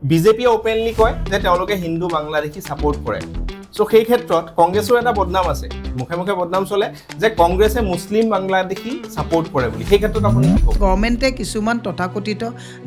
বিজেপিয়ে অপেনলি কয় যে তেওঁলোকে হিন্দু বাংলাদেশী ছাপোৰ্ট কৰে সো সেই ক্ষেত্ৰত কংগ্ৰেছৰ এটা বদনাম আছে মুখে মুখে বদনাম চলে যে কংগ্ৰেছে মুছলিম বাংলাদেশী ছাপোৰ্ট কৰে বুলি সেই ক্ষেত্ৰত আপুনি কি ক'ব গভৰ্ণমেণ্টে কিছুমান তথাকথিত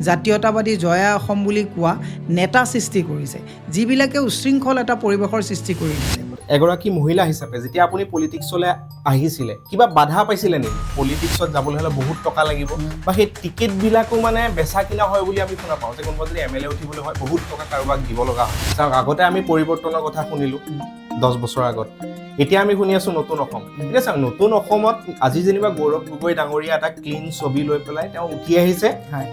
জাতীয়তাবাদী জয়া অসম বুলি কোৱা নেতা সৃষ্টি কৰিছে যিবিলাকে উশৃংখল এটা পৰিৱেশৰ সৃষ্টি কৰি দিছে এগৰাকী মহিলা হিচাপে যেতিয়া আপুনি পলিটিক্সলৈ আহিছিলে কিবা বাধা পাইছিলে নেকি পলিটিক্সত যাবলৈ হ'লে বহুত টকা লাগিব বা সেই টিকেটবিলাকো মানে বেচা কিনা হয় বুলি আমি শুনা পাওঁ যে কোনোবা যদি এম এল এ উঠিবলৈ হয় বহুত টকা কাৰোবাক দিব লগা হয় চাওক আগতে আমি পৰিৱৰ্তনৰ কথা শুনিলোঁ 10 বছৰ আগত এতিয়া আমি শুনি আছোঁ নতুন অসম এতিয়া চাওক নতুন অসমত আজি যেনিবা গৌৰৱ গগৈ ডাঙৰীয়া এটা ক্লিন ছবি লৈ পেলাই তেওঁ উঠি আহিছে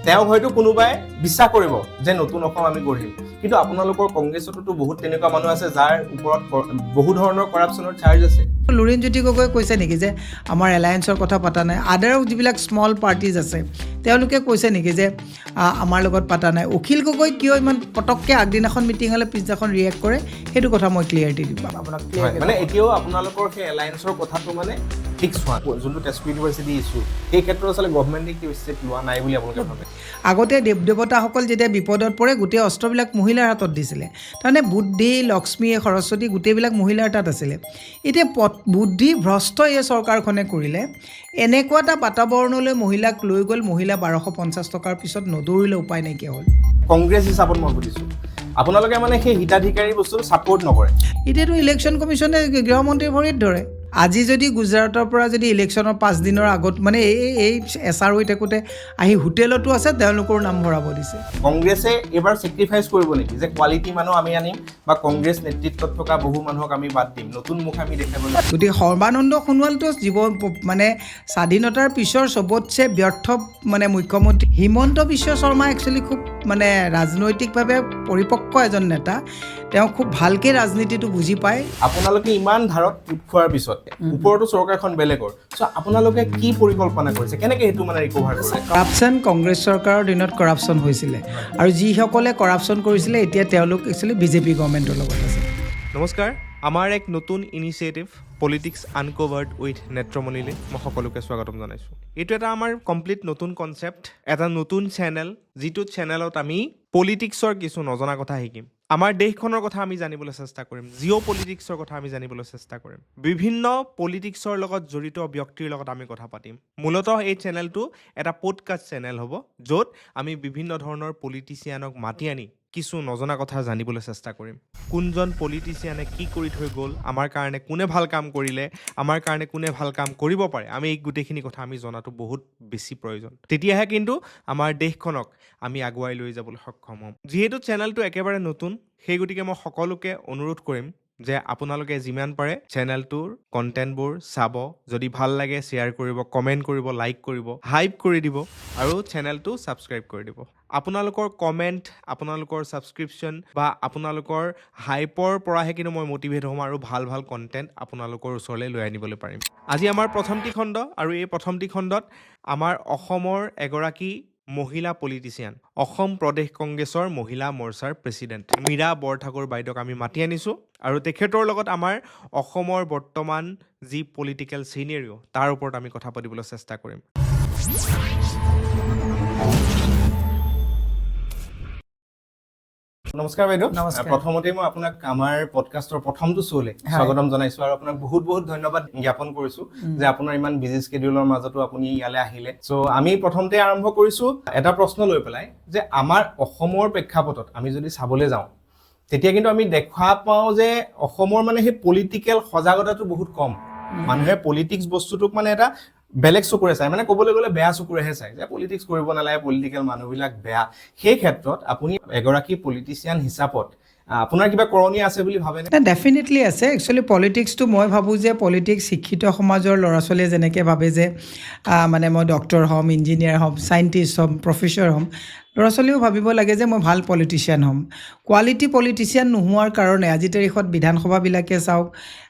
তেওঁ হয়তো কোনোবাই বিশ্বাস কৰিব যে নতুন অসম আমি গঢ়িম কিন্তু আপোনালোকৰ কংগ্ৰেছতো বহুত তেনেকুৱা মানুহ আছে যাৰ ওপৰত বহু ধৰণৰ কৰাপশ্যনৰ চাৰ্জ আছে লুৰিণজ্যোতি গগৈ কৈছে নেকি যে আমাৰ এলায়েন্সৰ কথা পতা নাই আদাৰো যিবিলাক স্মল পাৰ্টিজ আছে তেওঁলোকে কৈছে নেকি যে আমাৰ লগত পতা নাই অখিল গগৈ কিয় ইমান পটককৈ আগদিনাখন মিটিং হ'লে পিছদিনাখন ৰিয়েক্ট কৰে সেইটো কথা মই ক্লিয়াৰিটি দিম আপোনাক মানে এতিয়াও আপোনালোকৰ সেই এলায়েন্সৰ কথাটো মানে ফিক্স হোৱা যোনটো তেজপুৰ ইউনিভাৰ্চিটি ইছ্যু সেই ক্ষেত্ৰত আচলতে গভৰ্ণমেণ্টে কি ষ্টেপ লোৱা নাই বুলি আপোনালোকে ভাবে আগতে দেৱদেৱতাসকল যেতিয়া বিপদত পৰে গোটেই অস্ত্ৰবিলাক মহিলাৰ হাতত দিছিলে তাৰমানে বুদ্ধি লক্ষ্মী সৰস্বতী গোটেইবিলাক মহিলাৰ তাত আছিলে এতিয়া বুদ্ধি ভ্ৰষ্ট এই চৰকাৰখনে কৰিলে এনেকুৱা এটা বাতাবৰণলৈ মহিলাক লৈ গ'ল মহিলা 1250 টকাৰ পিছত নদৌৰিলে উপায় নাইকিয়া হ'ল কংগ্ৰেছ হিচাপত মই সুধিছোঁ আপোনালোকে মানে সেই হিতাধিকাৰী বস্তুটো ছাপোৰ্ট নকৰে এতিয়াতো ইলেকশ্যন কমিশ্যনে গৃহমন্ত্ৰীৰ ভৰিত ধৰে আজি যদি গুজৰাটৰ পৰা যদি ইলেকশ্যনৰ 5 দিনৰ আগত মানে এই এছাৰ হৈ থাকোঁতে আহি হোটেলতো আছে তেওঁলোকৰ নাম ভৰাব দিছে কংগ্ৰেছে এইবাৰ ছেক্ৰিফাইচ কৰিব নেকি যে কোৱালিটি মানুহ আমি আনিম বা কংগ্ৰেছ নেতৃত্বত থকা বহু মানুহক আমি বাদ দিম নতুন মুখ আমি দেখাবলৈ গতিকে সৰ্বানন্দ সোণোৱালটো মানে স্বাধীনতাৰ পিছৰ চবতছে ব্যৰ্থ মানে মুখ্যমন্ত্ৰী হিমন্ত বিশ্ব শৰ্মা একচুৱেলি খুব মানে ৰাজনৈতিকভাৱে পৰিপক্ক এজন নেতা তেওঁ খুব ভালকৈ ৰাজনীতিটো বুজি পায় আপোনালোকে ইমান ধাৰত উঠ খোৱাৰ পিছত ওপৰতো চৰকাৰখন বেলেগৰ চ' আপোনালোকে কি পৰিকল্পনা কৰিছে কেনেকৈ সেইটো মানে ৰিকভাৰ কৰিছে কৰাপশ্যন কংগ্ৰেছ চৰকাৰৰ দিনত কৰাপশ্যন হৈছিলে আৰু যিসকলে কৰাপশ্যন কৰিছিলে এতিয়া তেওঁলোক একচুৱেলি বিজেপি গভৰ্ণমেণ্টৰ লগত আছে নমস্কাৰ আমাৰ এক নতুন ইনিচিয়েটিভ পলিটিক্স আনকভাৰ্ড উইথ নেত্ৰমণিলৈ মই সকলোকে স্বাগতম জনাইছোঁ এইটো এটা আমাৰ কমপ্লিট নতুন কনচেপ্ট এটা নতুন চেনেল যিটো চেনেলত আমি পলিটিক্সৰ কিছু নজনা কথা শিকিম আমাৰ দেশখনৰ কথা আমি জানিবলৈ চেষ্টা কৰিম জিঅ' পলিটিক্সৰ কথা আমি জানিবলৈ চেষ্টা কৰিম বিভিন্ন পলিটিক্সৰ লগত জড়িত ব্যক্তিৰ লগত আমি কথা পাতিম মূলতঃ এই চেনেলটো এটা পডকাষ্ট চেনেল হ'ব য'ত আমি বিভিন্ন ধৰণৰ পলিটিচিয়ানক মাতি আনি কিছু নজনা কথা জানিবলৈ চেষ্টা কৰিম কোনজন পলিটিচিয়ানে কি কৰি থৈ গ'ল আমাৰ কাৰণে কোনে ভাল কাম কৰিলে আমাৰ কাৰণে কোনে ভাল কাম কৰিব পাৰে আমি এই গোটেইখিনি কথা আমি জনাটো বহুত বেছি প্ৰয়োজন তেতিয়াহে কিন্তু আমাৰ দেশখনক আমি আগুৱাই লৈ যাবলৈ সক্ষম হ'ম যিহেতু চেনেলটো একেবাৰে নতুন সেই গতিকে মই সকলোকে অনুৰোধ কৰিম যে আপোনালোকে যিমান পাৰে চেনেলটোৰ কণ্টেণ্টবোৰ চাব যদি ভাল লাগে শ্বেয়াৰ কৰিব কমেণ্ট কৰিব লাইক কৰিব হাইপ কৰি দিব আৰু চেনেলটো ছাবস্ক্ৰাইব কৰি দিব আপোনালোকৰ কমেণ্ট আপোনালোকৰ ছাবস্ক্ৰিপশ্যন বা আপোনালোকৰ হাইপৰ পৰাহে কিন্তু মই মটিভেট হ'ম আৰু ভাল ভাল কণ্টেণ্ট আপোনালোকৰ ওচৰলৈ লৈ আনিবলৈ পাৰিম আজি আমাৰ প্ৰথমটি খণ্ড আৰু এই প্ৰথমটি খণ্ডত আমাৰ অসমৰ এগৰাকী মহিলা পলিটিচিয়ান অসম প্ৰদেশ কংগ্ৰেছৰ মহিলা মৰ্চাৰ প্ৰেছিডেণ্ট মীৰা বৰঠাকুৰ বাইদেউক আমি মাতি আনিছোঁ আৰু তেখেতৰ লগত আমাৰ অসমৰ বৰ্তমান যি পলিটিকেল চিনেৰিঅ' তাৰ ওপৰত আমি কথা পাতিবলৈ চেষ্টা কৰিম নমস্কাৰ বাইদেউ প্ৰথমতে মই আপোনাক আমাৰ পডকাষ্টৰ প্ৰথমটো শ্ব'লে স্বাগতম জনাইছোঁ আৰু আপোনাক বহুত বহুত ধন্যবাদ জ্ঞাপন কৰিছোঁ যে আপোনাৰ ইমান বিজি স্কেডিউলৰ মাজতো আপুনি ইয়ালৈ আহিলে চ' আমি প্ৰথমতে আৰম্ভ কৰিছোঁ এটা প্ৰশ্ন লৈ পেলাই যে আমাৰ অসমৰ প্ৰেক্ষাপটত আমি যদি চাবলৈ যাওঁ তেতিয়া কিন্তু আমি দেখা পাওঁ যে অসমৰ মানে সেই পলিটিকেল সজাগতাটো বহুত কম মানুহে পলিটিক্স বস্তুটোক মানে এটা বেলেগ চকুৰে চাই মানে ক'বলৈ গ'লে বেয়া চকুৰেহে চাই যে পলিটিক্স কৰিব নালাগে পলিটিকেল মানুহবিলাক বেয়া সেই ক্ষেত্ৰত আপুনি এগৰাকী পলিটিচিয়ান হিচাপত আপোনাৰ কিবা কৰণীয় আছে বুলি ভাবেনে ডেফিনেটলি আছে একচুৱেলি পলিটিক্সটো মই ভাবোঁ যে পলিটিক্স শিক্ষিত সমাজৰ ল'ৰা ছোৱালীয়ে যেনেকৈ ভাবে যে মানে মই ডক্টৰ হ'ম ইঞ্জিনিয়াৰ হ'ম চাইণ্টিষ্ট হ'ম প্ৰফেচৰ হ'ম ল'ৰা ছোৱালীও ভাবিব লাগে যে মই ভাল পলিটিচিয়ান হ'ম কোৱালিটি পলিটিচিয়ান নোহোৱাৰ কাৰণে আজিৰ তাৰিখত বিধানসভাবিলাকে চাওক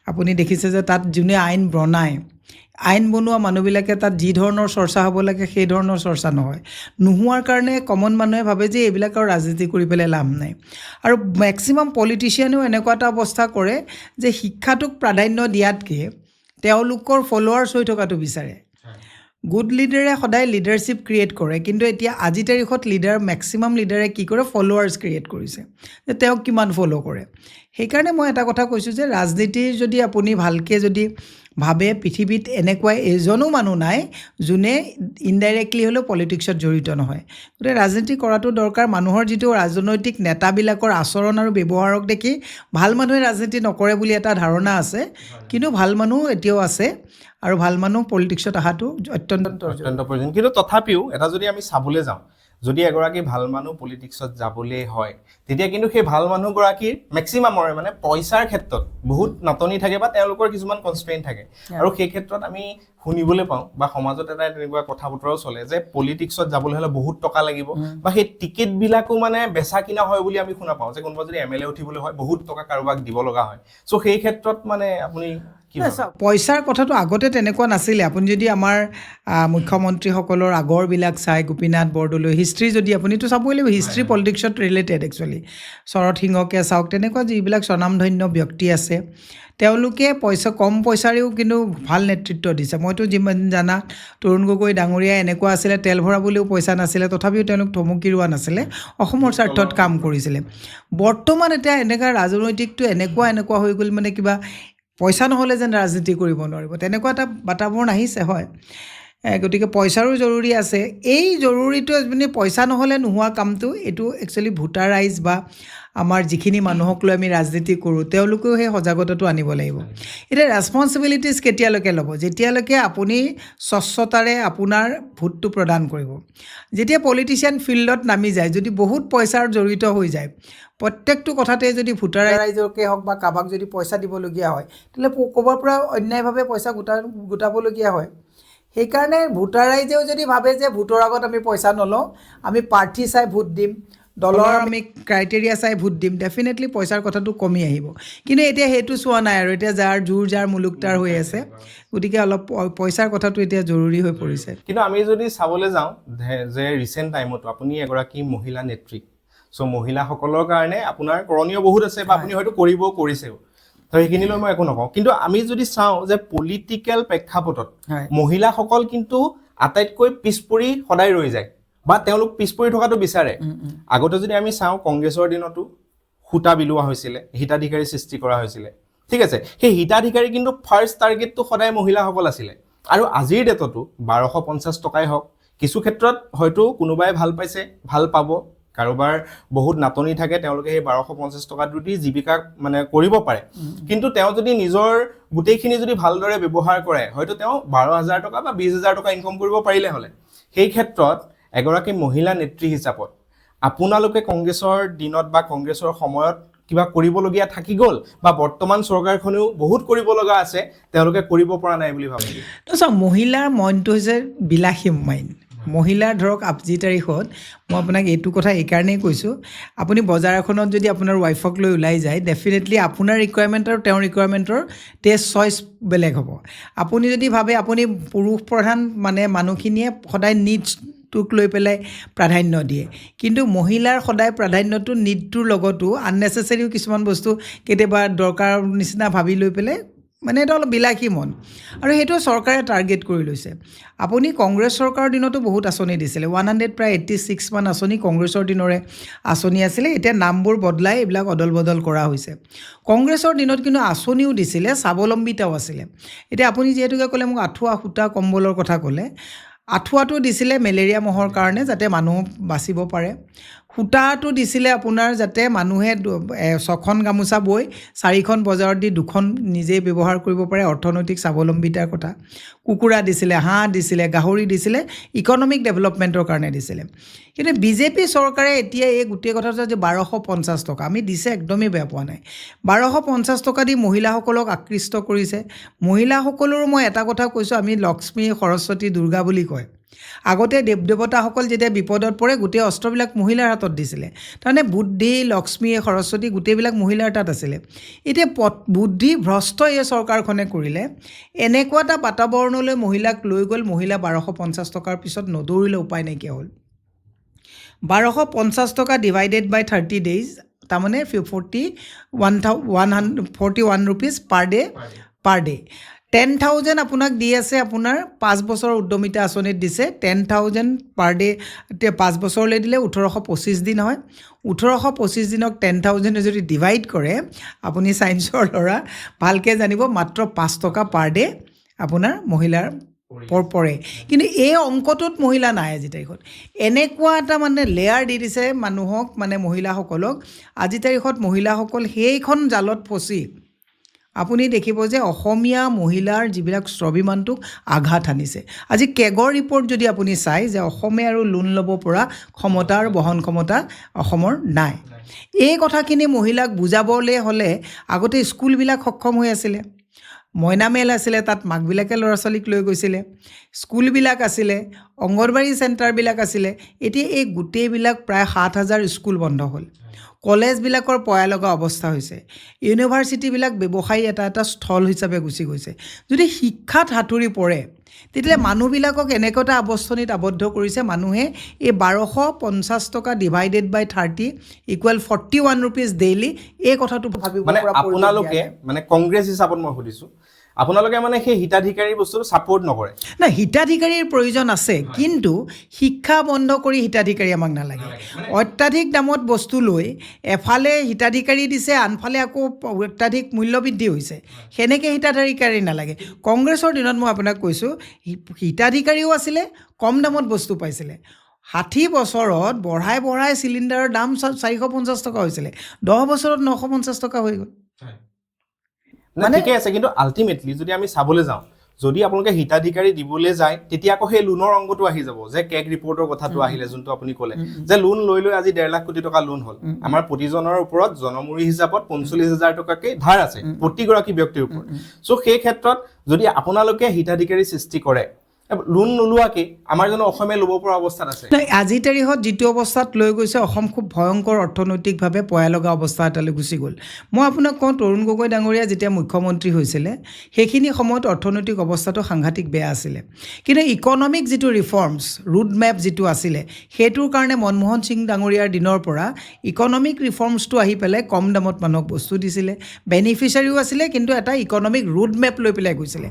আপুনি দেখিছে যে তাত যোনে আইন বনায় আইন বনোৱা মানুহবিলাকে তাত যি ধৰণৰ চৰ্চা হ'ব লাগে সেই ধৰণৰ চৰ্চা নহয় নোহোৱাৰ কাৰণে কমন মানুহে ভাবে যে এইবিলাক আৰু ৰাজনীতি কৰি পেলাই লাভ নাই আৰু মেক্সিমাম পলিটিচিয়ানেও এনেকুৱা এটা অৱস্থা কৰে যে শিক্ষাটোক প্ৰাধান্য দিয়াতকৈ তেওঁলোকৰ ফলোৱাৰ্ছ হৈ থকাটো বিচাৰে গুড লিডাৰে সদায় লিডাৰশ্বিপ ক্ৰিয়েট কৰে, কিন্তু এতিয়া আজি তাৰিখত মেক্সিমাম লিডাৰে কি কৰে, ফলোৱাৰ্ছ ক্ৰিয়েট কৰিছে, যে তেওঁক কিমান ফ'ল' কৰে। সেইকাৰণে মই এটা কথা কৈছোঁ যে ৰাজনীতিৰ যদি আপুনি ভালকৈ যদি ভাবে, পৃথিৱীত এনেকুৱা এজনো মানুহ নাই যোনে ইনডাইৰেক্টলি হ'লেও পলিটিক্সত জড়িত নহয়। গতিকে ৰাজনীতি কৰাটো দৰকাৰ। মানুহৰ যিটো ৰাজনৈতিক নেতাবিলাকৰ আচৰণ আৰু ব্যৱহাৰক দেখি ভাল মানুহে ৰাজনীতি নকৰে বুলি এটা ধাৰণা আছে, কিন্তু ভাল মানুহ এতিয়াও আছে, আৰু ভাল মানুহ পলিটিক্সত অহাটো অত্যন্ত প্ৰয়োজন। কিন্তু তথাপিও এটা যদি আমি চাবলৈ যাওঁ, যদি এগৰাকী ভাল মানুহ পলিটিক্সত যাবলৈ হয়, তেতিয়া কিন্তু সেই ভাল মানুহগৰাকীৰ মেক্সিমামৰে মানে পইচাৰ ক্ষেত্ৰত বহুত নাটনি থাকে বা তেওঁলোকৰ কিছুমান কনষ্ট্ৰেইন থাকে। আৰু সেই ক্ষেত্ৰত আমি শুনিবলৈ পাওঁ বা সমাজত এটা তেনেকুৱা কথা বতৰাও চলে যে পলিটিক্সত যাবলৈ হ'লে বহুত টকা লাগিব, বা সেই টিকেটবিলাকো মানে বেচা কিনা হয় বুলি আমি শুনা পাওঁ, যে কোনোবা যদি MLA উঠিবলৈ হয় বহুত টকা কাৰোবাক দিব লগা হয়। চ' সেই ক্ষেত্ৰত মানে আপুনি পইচাৰ কথাটো আগতে তেনেকুৱা নাছিলে। আপুনি যদি আমাৰ মুখ্যমন্ত্ৰীসকলৰ আগৰবিলাক চাই, গোপীনাথ বৰদলৈ, হিষ্ট্ৰী যদি আপুনিতো চাবই লাগিব, হিষ্ট্ৰী পলিটিক্সত ৰিলেটেড একচুৱেলি। শৰৎ সিংহকে চাওক, তেনেকুৱা যিবিলাক স্বনামধন্য ব্যক্তি আছে, তেওঁলোকে কম পইচাৰেও কিন্তু ভাল নেতৃত্ব দিছে। মইতো যিমান জানা, তৰুণ গগৈ ডাঙৰীয়া এনেকুৱা আছিলে, তেল ভৰাবলৈও পইচা নাছিলে, তথাপিও তেওঁলোক থমকি ৰোৱা নাছিলে, অসমৰ স্বাৰ্থত কাম কৰিছিলে। বৰ্তমান এতিয়া এনেকুৱা ৰাজনৈতিকটো এনেকুৱা হৈ গ'ল, মানে কিবা পইচা নহ'লে যেন ৰাজনীতি কৰিব নোৱাৰিব, তেনেকুৱা এটা বাতাবৰণ আহিছে, হয়। গতিকে পইচাৰো জৰুৰী আছে। এই জৰুৰীটো মানে পইচা নহ'লে নোহোৱা কামটো, এইটো একচুৱেলি ভোটাৰাইজ বা আমাৰ যিখিনি মানুহক লৈ আমি ৰাজনীতি কৰোঁ, তেওঁলোকেও সেই সজাগতাটো আনিব লাগিব। এতিয়া ৰেছপনচিবিলিটিজ কেতিয়ালৈকে ল'ব? যেতিয়ালৈকে আপুনি স্বচ্ছতাৰে আপোনাৰ ভোটটো প্ৰদান কৰিব। যেতিয়া পলিটিচিয়ান ফিল্ডত নামি যায়, যদি বহুত পইচাৰ জড়িত হৈ যায়, প্ৰত্যেকটো কথাতে যদি ভোটাৰাইজকে হওক বা কাৰোবাক যদি পইচা দিবলগীয়া হয়, তেতিয়াহ'লে ক'ৰবাৰ পৰা অন্যায়ভাৱে পইচা গোটাবলগীয়া হয়। সেইকাৰণে ভোটাৰাইজেও যদি ভাবে যে ভোটৰ আগত আমি পইচা নলওঁ, আমি প্ৰাৰ্থী চাই ভোট দিম, দলৰ আমি ক্ৰাইটেৰিয়া চাই ভোট দিম, ডেফিনেটলি পইচাৰ কথাটো কমি আহিব। কিন্তু এতিয়া সেইটো চোৱা নাই, আৰু এতিয়া যাৰ মুলুক তাৰ হৈ আছে, গতিকে অলপ পইচাৰ কথাটো এতিয়া জৰুৰী হৈ পৰিছে। কিন্তু আমি যদি চাবলৈ যাওঁ যে ৰিচেণ্ট টাইমতো আপুনি এগৰাকী মহিলা নেত্ৰী, চ' মহিলাসকলৰ কাৰণে আপোনাৰ কৰণীয় বহুত আছে, বা আপুনি হয়তো কৰিছেও, তো সেইখিনিলৈ মই একো নকওঁ। কিন্তু আমি যদি চাওঁ যে পলিটিকেল প্ৰেক্ষাপটত মহিলাসকল কিন্তু আটাইতকৈ পিছপৰি সদায় ৰৈ যায়, বা তেওঁলোক পিছপৰি থকাটো বিচাৰে। আগতে যদি আমি চাওঁ, কংগ্ৰেছৰ দিনতো সূতা বিলোৱা হৈছিলে, হিতাধিকাৰী সৃষ্টি কৰা হৈছিলে, ঠিক আছে। সেই হিতাধিকাৰী কিন্তু ফাৰ্ষ্ট টাৰ্গেটটো সদায় মহিলাসকল আছিলে। আৰু আজিৰ ডেটতো 1250 টকাই হওক, কিছু ক্ষেত্ৰত হয়তো কোনোবাই ভাল পাইছে, ভাল পাব, কাৰোবাৰ বহুত নাটনি থাকে, তেওঁলোকে সেই 1250 টকাটো দি জীৱিকা মানে কৰিব পাৰে। কিন্তু তেওঁ যদি নিজৰ গোটেইখিনি যদি ভালদৰে ব্যৱহাৰ কৰে, হয়তো তেওঁ 12,000 টকা বা 20,000 টকা ইনকম কৰিব পাৰিলে হ'লে। সেই ক্ষেত্ৰত এগৰাকী মহিলা নেত্ৰী হিচাপত আপোনালোকে কংগ্ৰেছৰ দিনত বা কংগ্ৰেছৰ সময়ত কিবা কৰিবলগীয়া থাকি গ'ল, বা বৰ্তমান চৰকাৰখনেও বহুত কৰিব লগা আছে, তেওঁলোকে কৰিব পৰা নাই বুলি ভাবে? মহিলাৰ মনটো হৈছে বিলাসী মাইণ্ড। মহিলাৰ ধৰক আজি তাৰিখত মই আপোনাক এইটো কথা এইকাৰণেই কৈছোঁ, আপুনি বজাৰ এখনত যদি আপোনাৰ ৱাইফক লৈ ওলাই যায়, ডেফিনেটলি আপোনাৰ ৰিকুৱাৰমেণ্ট আৰু তেওঁৰ ৰিকুৱাৰমেণ্টৰ টেষ্ট চইচ বেলেগ হ'ব। আপুনি যদি ভাবে, আপুনি পুৰুষ প্ৰধান মানে মানুহখিনিয়ে সদায় নিডছটোক লৈ পেলাই প্ৰাধান্য দিয়ে, কিন্তু মহিলাৰ সদায় প্ৰাধান্যটো নিডটোৰ লগতো আননেচেচাৰীও কিছুমান বস্তু কেতিয়াবা দৰকাৰ নিচিনা ভাবি লৈ পেলাই, মানে এটা অলপ বিলাসী মন, আৰু সেইটো চৰকাৰে টাৰ্গেট কৰি লৈছে। আপুনি কংগ্ৰেছ চৰকাৰৰ দিনতো বহুত আঁচনি দিছিলে, 100 প্ৰায় 86 মান আঁচনি কংগ্ৰেছৰ দিনৰে আঁচনি আছিলে। এতিয়া নামবোৰ বদলাই এইবিলাক অদল বদল কৰা হৈছে। কংগ্ৰেছৰ দিনত কিন্তু আঁচনিও দিছিলে, স্বাৱলম্বিতাও আছিলে। এতিয়া আপুনি যিহেতুকে ক'লে মোক আঁঠুৱা, সূতা, কম্বলৰ কথা ক'লে, আঁঠুৱাটো দিছিলে মেলেৰিয়া মহৰ কাৰণে, যাতে মানুহ বাচিব পাৰে। সূতাটো দিছিলে আপোনাৰ যাতে মানুহে 6খন গামোচা বৈ 4খন বজাৰত দি 2খন নিজেই ব্যৱহাৰ কৰিব পাৰে, অৰ্থনৈতিক স্বাৱলম্বিতাৰ কথা। কুকুৰা দিছিলে, হাঁহ দিছিলে, গাহৰি দিছিলে, ইকনমিক ডেভেলপমেণ্টৰ কাৰণে দিছিলে। কিন্তু বিজেপি চৰকাৰে এতিয়া এই গোটেই কথাটো যে 1250 টকা আমি দিছে, একদমেই বেয়া পোৱা নাই। 1250 টকা দি মহিলাসকলক আকৃষ্ট কৰিছে। মহিলাসকলৰো মই এটা কথা কৈছোঁ, আমি লক্ষ্মী, সৰস্বতী, দুৰ্গা বুলি কয়। আগতে দেৱদেৱতাসকল যেতিয়া বিপদত পৰে, গোটেই অস্ত্ৰবিলাক মহিলাৰ হাতত দিছিলে। তাৰমানে বুদ্ধি, লক্ষ্মী, সৰস্বতী গোটেইবিলাক মহিলাৰ তাত আছিলে। এতিয়া বুদ্ধি ভ্ৰষ্ট এই চৰকাৰখনে কৰিলে, এনেকুৱা এটা বাতাবৰণলৈ মহিলাক লৈ গ'ল, মহিলা 1250 টকাৰ পিছত নদৌৰিলে উপায় নাইকিয়া হ'ল। 1250 টকা ডিভাইডেড বাই 30 days, তাৰমানে 41 rupees পাৰ ডে'। 10,000 আপোনাক দি আছে, আপোনাৰ 5 বছৰৰ উদ্যমিতা আঁচনিত দিছে 10,000 পাৰ ডে। 5 বছৰলৈ দিলে 1825 দিন হয়। 1825 দিনক 10,000 যদি ডিভাইড কৰে, আপুনি ছায়েন্সৰ ল'ৰা ভালকৈ জানিব, মাত্ৰ 5 টকা পাৰ ডে আপোনাৰ মহিলাৰ পৰে। কিন্তু এই অংকটোত মহিলা নাই আজি তাৰিখত। এনেকুৱা এটা মানে লেয়াৰ দি দিছে মানুহক, মানে মহিলাসকলক। আজি তাৰিখত মহিলাসকল সেইখন জালত ফচি আপুনি দেখিব যে অসমীয়া মহিলাৰ যিবিলাক স্বাভিমানটোক আঘাত আনিছে। আজি কেগৰ ৰিপৰ্ট যদি আপুনি চাই যে অসমে আৰু লোন ল'ব পৰা ক্ষমতা আৰু বহন ক্ষমতা অসমৰ নাই। এই কথাখিনি মহিলাক বুজাবলৈ হ'লে আগতে স্কুলবিলাক সক্ষম হৈ আছিলে, মইনামেল আছিলে, তাত মাকবিলাকে ল'ৰা ছোৱালীক লৈ গৈছিলে, স্কুলবিলাক আছিলে, অংগনবাড়ী চেণ্টাৰবিলাক আছিলে। এতিয়া এই গোটেইবিলাক প্ৰায় 7,000 স্কুল বন্ধ হ'ল, কলেজবিলাকৰ পয়া লগা অৱস্থা হৈছে, ইউনিভাৰ্চিটিবিলাক ব্যৱসায়ী এটা স্থল হিচাপে গুচি গৈছে। যদি শিক্ষাত হাতুৰি পৰে, তেতিয়াহ'লে মানুহবিলাকক এনেকুৱা এটা অৱস্থনিত আবদ্ধ কৰিছে। মানুহে এই 1250 টকা ডিভাইডেড বাই 30 ইকুৱেল 41 ৰুপিজ ডেইলি, এই কথাটো ভাবিব মানে পৰা আপোনালোকে মানে কংগ্ৰেছ হিচাপত মই সুধিছোঁ, আপোনালোকে মানে সেই হিতাধিকাৰী বস্তুটো ছাপোৰ্ট নকৰে? নাই, হিতাধিকাৰীৰ প্ৰয়োজন আছে, কিন্তু শিক্ষা বন্ধ কৰি হিতাধিকাৰী আমাক নালাগে। অত্যাধিক দামত বস্তু লৈ এফালে হিতাধিকাৰী দিছে, আনফালে আকৌ অত্যাধিক মূল্যবৃদ্ধি হৈছে, সেনেকৈ হিতাধিকাৰী নালাগে। কংগ্ৰেছৰ দিনত মই আপোনাক কৈছোঁ, হিতাধিকাৰীও আছিলে, কম দামত বস্তু পাইছিলে। 60 বছৰত বঢ়াই চিলিণ্ডাৰৰ দাম 450 টকা হৈছিলে, 10 বছৰত 950 টকা হৈ গ'ল। মানে ঠিকে আছে, কিন্তু আল্টিমেটলি যদি আমি চাবলৈ যাওঁ, যদি আপোনালোকে হিতাধিকাৰী দিবলৈ যায়, তেতিয়া আকৌ সেই লোনৰ অংগটো আহি যাব। যে কেগ ৰিপৰ্টৰ কথাটো আহিলে, যোনটো আপুনি ক'লে যে লোন লৈ আজি 1.5 লাখ কোটি টকা লোন হ'ল। আমাৰ প্ৰতিজনৰ ওপৰত জনমূৰি হিচাপত 45,000 টকাকৈ ধাৰ আছে প্ৰতিগৰাকী ব্যক্তিৰ ওপৰত। চ' সেই ক্ষেত্ৰত যদি আপোনালোকে হিতাধিকাৰী সৃষ্টি কৰে, লোন নোলোৱাকৈ আমাৰ জানো অসমে ল'ব পৰা অৱস্থাত আছে? আজি তাৰিখত যিটো অৱস্থাত লৈ গৈছে, অসম খুব ভয়ংকৰ অৰ্থনৈতিকভাৱে পয়া লগা অৱস্থা এটালৈ গুচি গ'ল। মই আপোনাক কওঁ, তৰুণ গগৈ ডাঙৰীয়া যেতিয়া মুখ্যমন্ত্ৰী হৈছিলে, সেইখিনি সময়ত অৰ্থনৈতিক অৱস্থাটো সাংঘাতিক বেয়া আছিলে। কিন্তু ইকনমিক যিটো ৰিফৰ্মছ ৰুট মেপ যিটো আছিলে, সেইটোৰ কাৰণে মনমোহন সিং ডাঙৰীয়াৰ দিনৰ পৰা ইকনমিক ৰিফৰ্মছটো আহি পেলাই কম দামত মানুহক বস্তু দিছিলে, বেনিফিচিয়াৰীও আছিলে, কিন্তু এটা ইকনমিক ৰুট মেপ লৈ পেলাই গৈছিলে।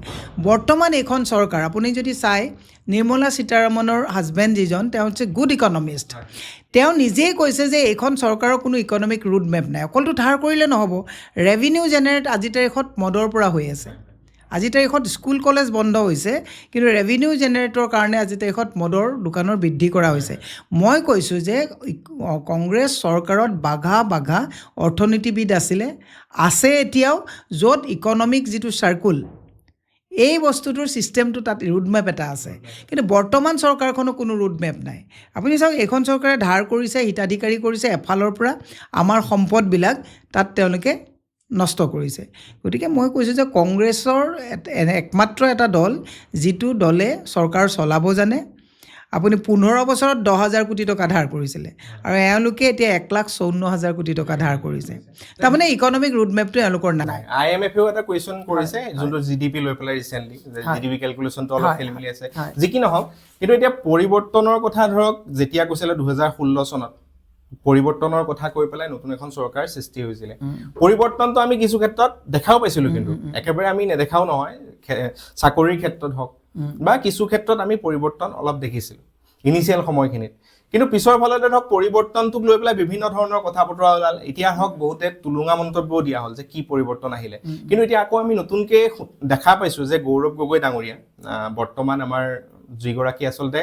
বৰ্তমান এইখন চৰকাৰ আপুনি যদি চাই, নিৰ্মলা সীতাৰমণৰ হাজবেণ্ড যিজন, তেওঁ হৈছে গুড ইকনমিষ্ট। তেওঁ নিজেই কৈছে যে এইখন চৰকাৰৰ কোনো ইকনমিক ৰুট মেপ নাই। অকলটো ধাৰ কৰিলে নহ'ব, ৰেভিনিউ জেনেৰেট আজি তাৰিখত মদৰ পৰা হৈ আছে। আজি তাৰিখত স্কুল কলেজ বন্ধ হৈছে, কিন্তু ৰেভিনিউ জেনেৰেটৰ কাৰণে আজি তাৰিখত মদৰ দোকানৰ বৃদ্ধি কৰা হৈছে। মই কৈছোঁ যে কংগ্ৰেছ চৰকাৰত বাঘা অৰ্থনীতিবিদ আছে এতিয়াও, য'ত ইকনমিক যিটো চাৰ্কুল, এই বস্তুটোৰ ছিষ্টেমটো তাত ৰুডমেপ এটা আছে। কিন্তু বৰ্তমান চৰকাৰখনৰ কোনো ৰুডমেপ নাই। আপুনি চাওক, এইখন চৰকাৰে ধাৰ কৰিছে, হিতাধিকাৰী কৰিছে, এফালৰ পৰা আমাৰ সম্পদবিলাক তাত তেওঁলোকে নষ্ট কৰিছে। গতিকে মই কৈছোঁ যে কংগ্ৰেছৰ একমাত্ৰ এটা দল, যিটো দলে চৰকাৰ চলাব জানে। আপুনি 15 বছৰত 10,000 কোটি টকা ধাৰ কৰিছিলে, আৰু এওঁলোকে এতিয়া 1,54,000 কোটি টকা ধাৰ কৰিছে। তাৰমানে ইকনমিক ৰুডমেপটো এওঁলোকৰ নাই। IMF-এও এটা কুৱেশ্যন কৰিছে, যোনটো GDP লৈ পেলাই ৰিচেণ্টলি, GDP কেলকুলেশ্যনটো অলপ খেলিমেলি আছে। যি কি নহওক, কিন্তু এতিয়া পৰিৱৰ্তনৰ কথা ধৰক, যেতিয়া কৈছিলে 2016 চনত পৰিৱৰ্তনৰ কথা কৈ পেলাই নতুন এখন চৰকাৰ সৃষ্টি হৈছিলে। পৰিৱৰ্তনটো আমি কিছু ক্ষেত্ৰত দেখাও পাইছিলোঁ, কিন্তু একেবাৰে আমি নেদেখাও নহয়। চাকৰিৰ ক্ষেত্ৰত হওক বা কিছু ক্ষেত্ৰত আমি পৰিৱৰ্তন অলপ দেখিছিলোঁ ইনিচিয়েল সময়খিনিত। কিন্তু পিছৰ ফালতে ধৰক পৰিৱৰ্তনটোক লৈ পেলাই বিভিন্ন ধৰণৰ কথা বতৰা ওলাল। এতিয়া হওক বহুতে তুলুঙা মন্তব্যও দিয়া হ'ল যে কি পৰিৱৰ্তন আহিলে। কিন্তু এতিয়া আকৌ আমি নতুনকৈ দেখা পাইছোঁ যে গৌৰৱ গগৈ ডাঙৰীয়া, বৰ্তমান আমাৰ যিগৰাকী আচলতে